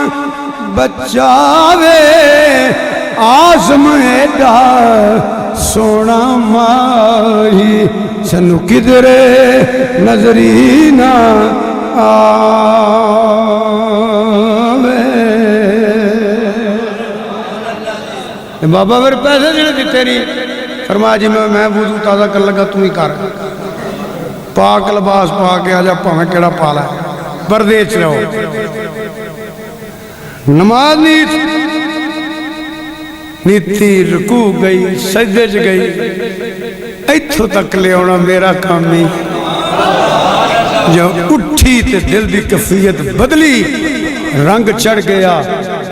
بچاوے آزم ایڈا سونا ماہی سنو کدرے نظری نہ آوے بابا پھر پیسے جڑے دیتے نہیں فرمایا جی میں وضو تازہ کر لگا تم ہی کر پاک لباس پا کے آجا پاویں کیڑا پالا ہے پردے چ رہو نماز نیتی رکوع گئی سجدے چ گئی ایتھوں تک لے آنا میرا کام نہیں جو اٹھی تے دل دی کیفیت بدلی رنگ چڑھ گیا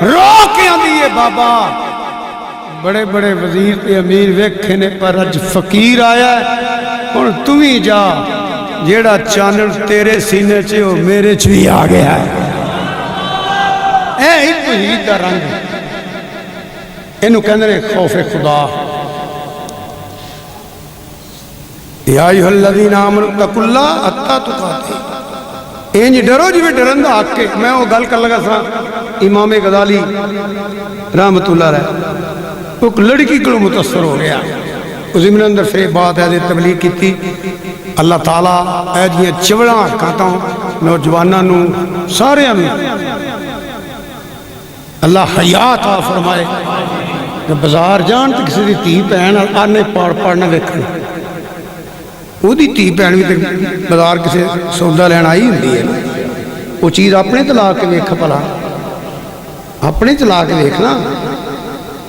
رو کے آندی ہے بابا بڑے بڑے وزیر تے امیر ویکھنے پر اج فقیر آیا ہے اور تم ہی جا جیڑا چانل تیرے سینے چے ہو میرے چ بھی آ گیا ہے اے ہی توحید دا رنگ انہوں کہنے رہے خوف خدا یا ایھا الذین آمنوا اتقوا اللہ حتی تقاتہ انج ڈرو جی میں ڈرندہ آگ کے میں وہ گل کر لگا سا امام غزالی رحمت اللہ علیہ ایک لڑکی کو متاثر ہو گیا اس زمین اندر سے بات ہے تبلیغ کی تھی اللہ تعالیٰ اے جی چوڑاں کہتا ہوں نوجوانوں نو سارے اللہ حیات آ فرمائے کہ بازار جان تو کسی دی تھی پہن آنے پاڑ پاڑنا دیکھنے وہ دی تھی پہن بھی بازار کسی سودا لین آئی ہوندی ہے وہ چیز اپنے طلاق کے دیکھ پلا اپنے طلاق کے دیکھنا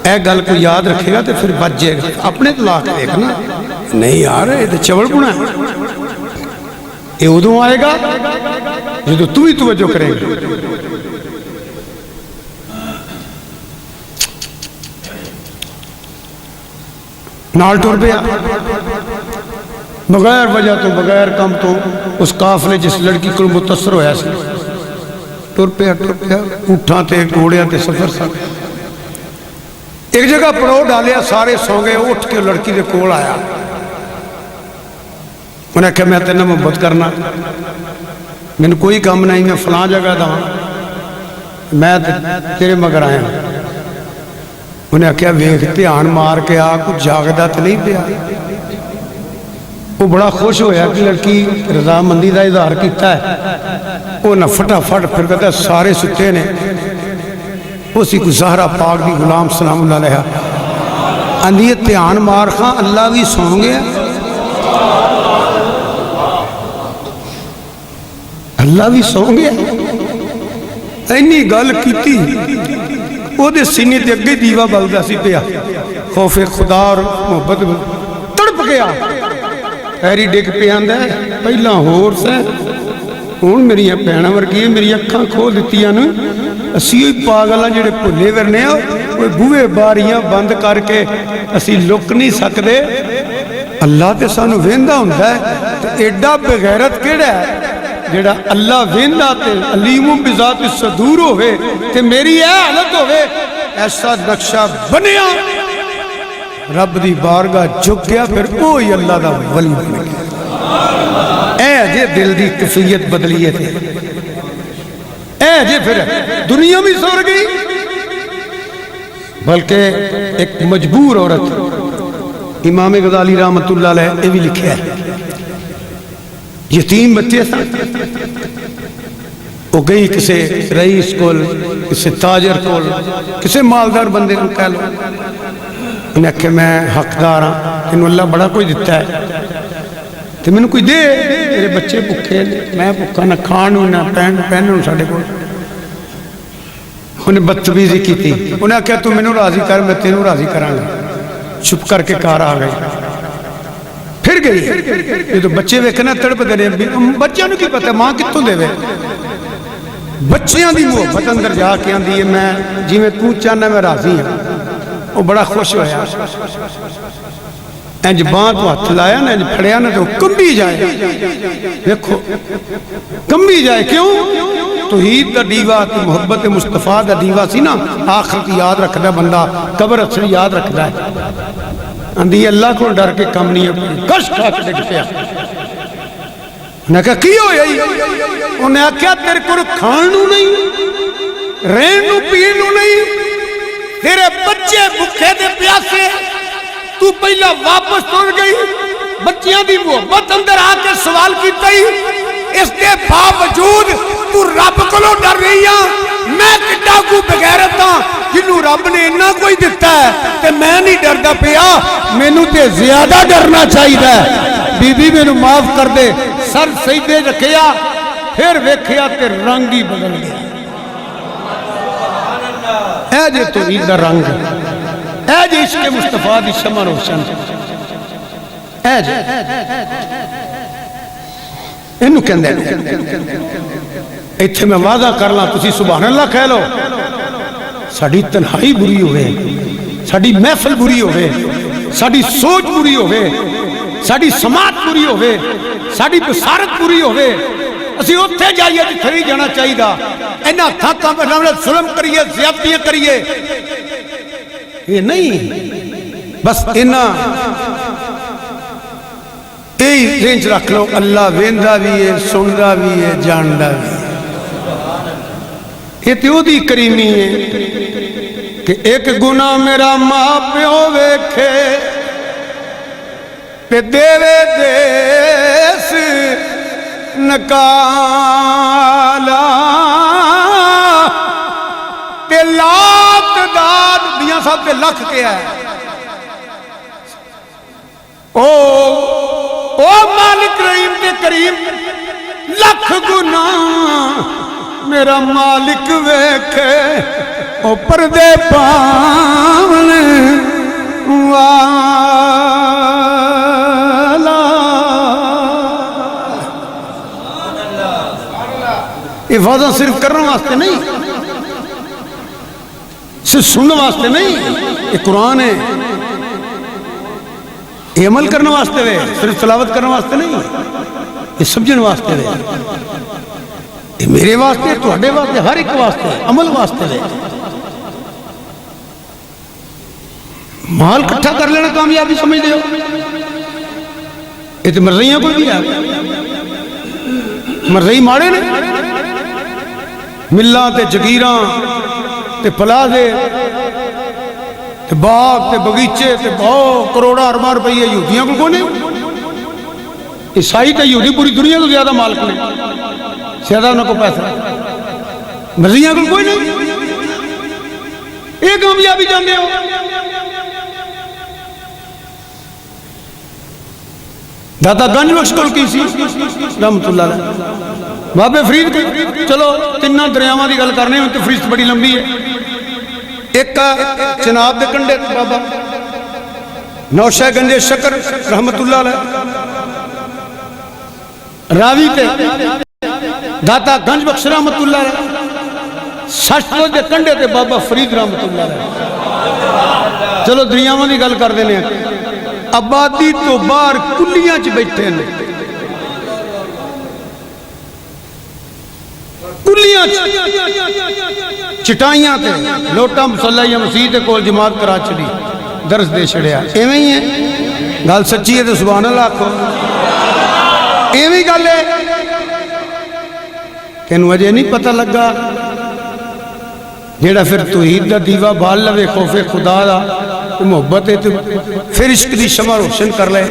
اے گل کو یاد رکھے گا تو پھر بچ جائے گا اپنے طلاق کے دیکھنا نہیں یار یہ تو چوڑ پڑا ہے یہ ادھوں آئے گا جو تو ہی توجہ کرے گا نال ٹور پیا بغیر وجہ تو بغیر کم تو اس قافلے جس لڑکی کو متاثر ہویا سی ٹور پیا اٹھاں تے گھوڑیاں تے سفر سا ایک جگہ پڑو ڈالیا سارے سو گئے اٹھ کے لڑکی دے کول آیا انہیں کہا میں تینا محبت کرنا میں نے کوئی کام نہیں میں فلان جگہ دا میں تیرے مگر آیا انہیں کہا ویکھ دھیان مار کے آ کچھ جاگدہ تو نہیں پیا وہ بڑا خوش ہویا کہ لڑکی رضا مندی دا اظہار کیتا ہے وہ نہ فٹا فٹ پھر کہتا ہے سارے ستے نے اسی کو زہرہ پاک دی غلام سلام اللہ علیہ اندیت دھیان مار خاں اللہ بھی سون گیا اللہ بھی سون گیا اینی گل کیتی وہ دے سینے تے اگے دیوا بلدا سی پیا خوف خدا اور محبت تڑپ گیا پیری ڈگ پہ آندا ہے پہلا ہور سے ہن میری بہناں ورگی میری اکھاں کھول دتیاں نا اسی پاگلاں جڑے بھلے ورنے وہ بوئے باریاں بند کر کے اسی لک نہیں سکدے اللہ تے سانو ویندا ہوندا ہے تے ایڈا بغیرت کیڑا ہے جڑا اللہ ویندا تے علیم بذات الصدور ہوئے تے میری اے حالت ہوئے ایسا نقشہ بنیا رب دی بارگاہ جھک گیا پھر اوہی اللہ دا ولی بن گیا اے جے دل دی کیفیت بدلی ہے اے جے پھر دنیا بھی سور گئی بلکہ ایک مجبور عورت امام غزالی رحمت اللہ علیہ یہ بھی لکھے ہے یتیم بچے سا وہ گئی کسے رئیس کول کسے تاجر کول کسے مالدار بندے کو کہہ لو انہیں کہ میں حقدار ہاں انہوں اللہ بڑا کوئی دیتا ہے تو میں نے کوئی دے میرے بچے بکھے میں بکھا نہ کھانوں نہ پہنوں ساڑھے کو انہیں بدتمیزی کی تھی انہیں کہا تو میں نے راضی کر میں تینوں راضی کرانگا چھپ کر کے کار آ گئی پھر گئی یہ تو بچے ویکھنا تڑپ دے بچیاں نو کی پتہ ماں کتوں دے وے بچیاں دی محبت اندر جا کے آن دیئے میں جی میں تو چاہنا میں راضی ہوں وہ بڑا خوش ہویا انج بانت وہ ہاتھ لایا نا انج پھڑیا نا تو کمبی جائے دیکھو کمبی جائے کیوں توحید دا دیوا تو محبت مصطفیٰ دا دیوا سی نا آخرت یاد رکھ دا بندہ قبر اچھر یاد رکھ دا ہے آندھی اللہ کو ڈر کے کم نہیں ہے، کش کھا کے ڈگ پیا۔ انہیں کہا کی ہو یہی؟ انہیں کہا تیرے کو کھانو نہیں، رہنو پینو نہیں، تیرے بچے بھکے دے پیاسے، تو پہلا واپس توڑ گئی، بچیاں دی محبت اندر آ کے سوال کیتا ہی، اس کے باوجود تو رب کو ڈر رہی ہاں۔ میں کٹا کو بغیرت ہاں جنہوں رب نے انہا کوئی دیتا ہے کہ میں نہیں ڈر دا پیا، میں نو تے زیادہ ڈرنا چاہی دا ہے۔ بی بی میں نو معاف کر دے، سر سجدے رکھیا، پھر ویکھیا تے رنگ ہی بدل گیا۔ اے جے توحید دا رنگ، اے جے عشق مصطفیٰ دی شمع روشن، اے جے انہوں کہندے ایتھے میں وعدہ کرنا تسی سبحان اللہ کہہ لو، ساڑی تنہائی بری ہوئے، ساڑی محفل بری ہوئے، ساڑی سوچ بری ہوئے، ساڑی سماعت بری ہوئے، ساڑی بصارت بری ہوئے، اسی اتھے جائیے جتھے نہیں جانا چاہیے دا، اینا تھاکاں پر ناملت ظلم کریے، زیادتیاں کریے، یہ نہیں، بس اینا ایہی رینج رکھ لو، اللہ ویندہ بھی ہے، سندہ بھی ہے، جاندہ بھی ہے۔ یہ تیو دی کریمی ہے کہ ایک گناہ میرا ماں پیو ویکھے پہ دیوے دیس نکالا تے لاکھ داد دیاں صاحب تے لکھ کے ہے۔ او مالک رحیم تے کریم، لکھ گناہ میرا مالک ویکھے، او پردے پاون والا۔ یہ وعدہ صرف کرنے واسطے نہیں، صرف سننے واسطے نہیں، یہ قرآن ہے، یہ عمل کرنے واسطے وے، صرف تلاوت کرنے واسطے نہیں، یہ سمجھن واسطے وے، یہ میرے واسطے، تہاڈے واسطے، ہر ایک واسطے، عمل واسطے وے۔ مال کٹھا کر لینا کامیابی سمجھ دے ہو، یہ تو مرضیاں کوئی بھی ہے، مرضی ماڑے نے، ملہ تے جگیراں تے پلازے تے باغ تے بغیچے تے بہت کروڑا ارباں روپیے یہودیاں کو کونے، عیسائی تے یہودی پوری دنیا کو زیادہ مالک نے، زیادہ انہوں کو پیسہ، مرضیاں کو کوئی نہیں، ایک کامیابی جانے ہو۔ داتا گنج بخش کل کی سی رحمت اللہ علیہ، بابے فرید کی، چلو تینہ دریاواں دی گل کرنے میں تو فرید بڑی لمبی ہے، ایک چناب دے کنڈے بابا نوشہ گنج شکر رحمت اللہ علیہ، راوی تے داتا گنج بخش رحمت اللہ علیہ، سچ دے کنڈے تے بابا فرید رحمت اللہ علیہ۔ چلو دریاواں دی گل کر دینے ہیں، آبادی تو باہر کلیاں چ بیٹھے ہیں، کلیاں چٹائیاں تے لوٹا مسلح یا مسیح تے کول جماعت کرا چلی، درس دے چھڑیا، ایویں ہی ہے، گل سچی ہے تو سبحان اللہ آکھو، ایویں گل ہے، تینوں اجے نہیں پتہ لگا، جیڑا پھر توحید دا دیوا بال لوے خوف خدا دا محبت ہے تو پھر عشق دی شمع روشن کر لے،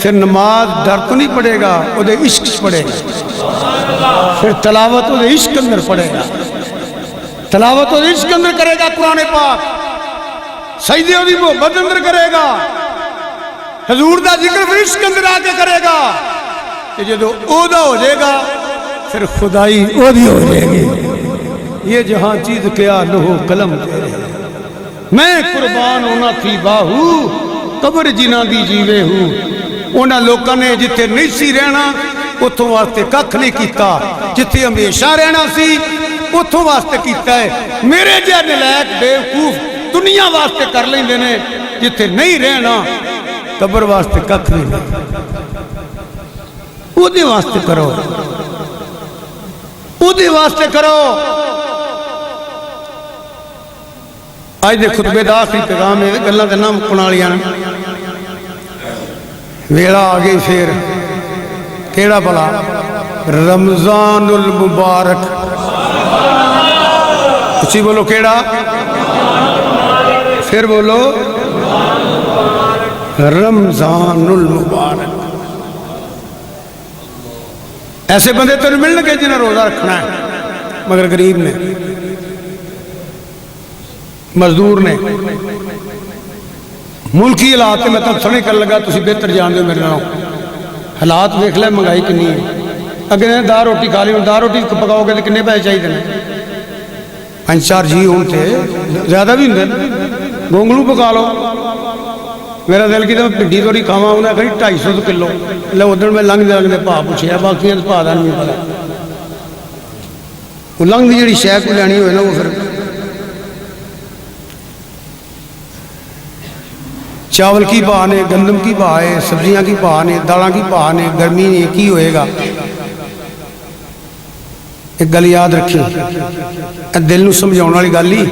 پھر نماز ڈر تو نہیں پڑے گا، وہ دے عشق پڑے گا، پھر تلاوت وہ دے عشق اندر پڑے گا، تلاوت وہ دے عشق اندر کرے گا، قرآن پاک سجدے وہ دی محبت اندر کرے گا، حضور دا ذکر پھر عشق اندر آ کے کرے گا، کہ جدو او دا ہو جائے گا پھر خدائی او دی ہو جائے گی۔ یہ جہاں چیز کیا لہو قلم تیرے، میں قربان ہونا تھی باہو، قبر جنہ دی جیوے ہوں، اونا لوکاں نے جتے نہیں سی رہنا اتھوں واسطے ککھ نہیں کیتا، جتے ہمیشہ رہنا سی اتھوں واسطے کیتا ہے، میرے جے نلائق بیوقوف دنیا واسطے کر لیں دینے، جتے نہیں رہنا قبر واسطے ککھ نہیں، او دے واسطے کرو، او دے واسطے کرو۔ آج دے خطبے دا آخری پیغام ہے، گلہ دے نام کنالیاں ویلا آ گئی پھر کیڑا بلا رمضان المبارک اسی بولو کیڑا پھر بولو رمضان المبارک ایسے بندے تو نہیں ملنے کے جنہیں روزہ رکھنا ہے مگر غریب نے مزدور نے ملکی حالات میں تب سنے کر لگا تسی بہتر جان دے میرے نام حالات دیکھ لے مہنگائی کنی ہے اگر دار روٹی کھا لی دار روٹی پکاؤ گے تو کنے پیسے چاہیے 5-4 جی ہوتے زیادہ بھی ہوں گونگلو پکا لو میرا دل کی تو پنڈی توڑی کھاوا انہیں کہیں 250 کلو لے ادھر میں لنگ دے پا پوچھے باقی پا دا نہیں پتا وہ لنگ دی جڑی شے کو لینی ہوئے نا وہ پھر چاول کی بھا نے گندم کی بھا ہے سبزیاں کی بھا نے دالاں کی بھا نے گرمی نے کی ہوئے گا ایک گل یاد رکھیں دل نو سمجھاؤں والی گل ہی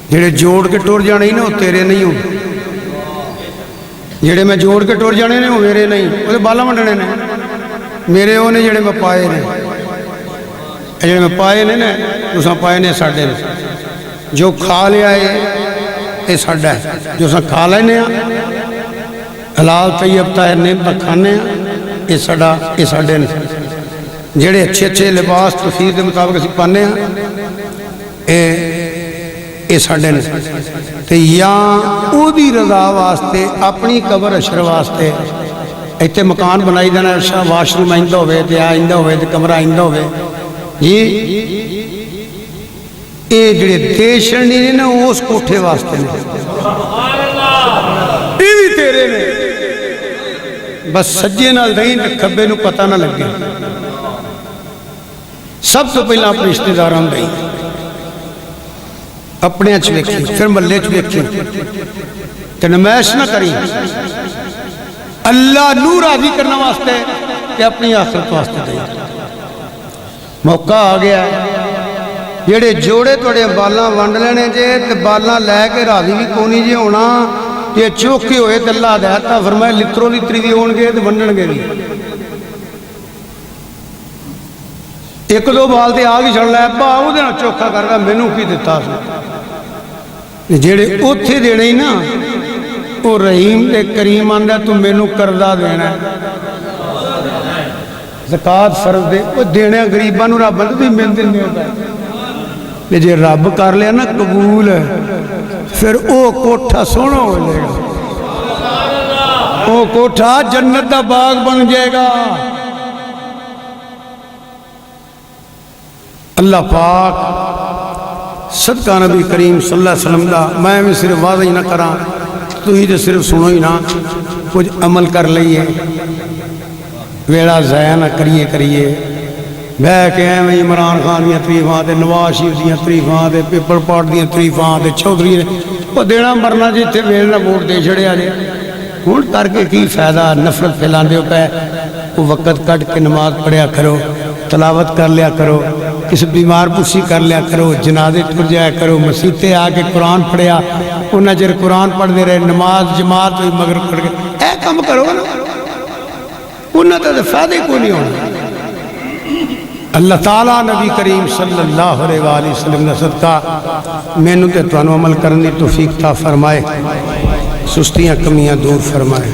جڑے جوڑ کے ٹور جانے نا وہ تیرے نہیں ہوں جڑے میں جوڑ کے ٹور جانے نے وہ میرے نہیں وہ بالا منڈنے نے میرے وہ نے جڑے میں پائے نے جڑے میں پائے نے نا اس پائے نے ساڑھے نے جو کھا لیا ہے یہ ساڑھا ہے جو سا کھا لینے حلال طیب طاہر نعمت کھانے یہ ساڑھے نے جڑے اچھے اچھے لباس تفسیر دے مطابق اسی پانے یہ ساڑھے نے تے یا او دی رضا واسطے اپنی قبر اشر واسطے ایتے مکان بنائی دینا واش روم آئندہ ہوئے تے آئندہ ہوئے تے کمرہ آئندہ ہوئے جی اے جڑے دیشن نہیں نا اس کوٹھے واسطے نے یہ بھی تیرے نے بس سجے نال دہیں کھبے نو پتہ نہ لگے سب تو پہلا اپنے رشتہ داران دہیں اپنے اچھ ویکھی پھر ملے اچھ ویکھی کہ نمائش نہ کری اللہ نور راضی کرنا واسطے کہ اپنی آخرت واسطے دیں موقع آ گیا جڑے جوڑے توڑے بالاں ونڈ لینے جے تے بالاں لے کے راضی بھی کونی جے ہونا یہ چوکے ہوئے تے اللہ دیتا فرمائے لترو لتری بھی ہون گے تے ونڈن گے بھی ایک دو بال تے آگ چھڑ لے باہو دینا چوکھا کر رہا میں نو کی دیتا سو جڑے اتھے دینے ہی نا وہ رحیم تے کریم آندہ تو میں نو کردہ دینا ہے زکاة فرض دے وہ دینے غریبان و رب بھی میں دینے ہوتا ہے جے رب کر لیا نا قبول ہے پھر او کوٹھا سونا ہو جائے گا او کوٹھا جنت دا باغ بن جائے گا اللہ پاک صدقہ نبی کریم صلی اللہ علیہ وسلم دا میں صرف واضح ہی نہ کرا تو ہی تو صرف سنو ہی نہ کچھ عمل کر لئیے ویڑا ضائع نہ کریے بہ کے میں عمران خان دیا تریفاں تے نواز شریف دیا تریفاں تے پیپل پاٹ دیا تریفاں تے چودھری وہ دینا مرنا جتھے ویلنا ووٹ دے چھڑے آجے ہون کر کے کی فائدہ نفرت پھیلان دے پہ وہ وقت کٹ کے نماز پڑھیا کرو تلاوت کر لیا کرو کس بیمار پوسی کر لیا کرو جنازے ٹر جایا کرو مسیطے آ کے قرآن پڑھیا انہاں جر قرآن پڑھ دے رہے نماز جماعت ہوئی مغرب پڑھ گئے اے کم کرو نا انہاں تو فائدے کو نہیں ہونا اللہ تعالیٰ نبی کریم صلی اللہ علیہ وسلم نے صدقہ میں نے تو عمل کرنے توفیق تا فرمائے سستیاں کمیاں دور فرمائے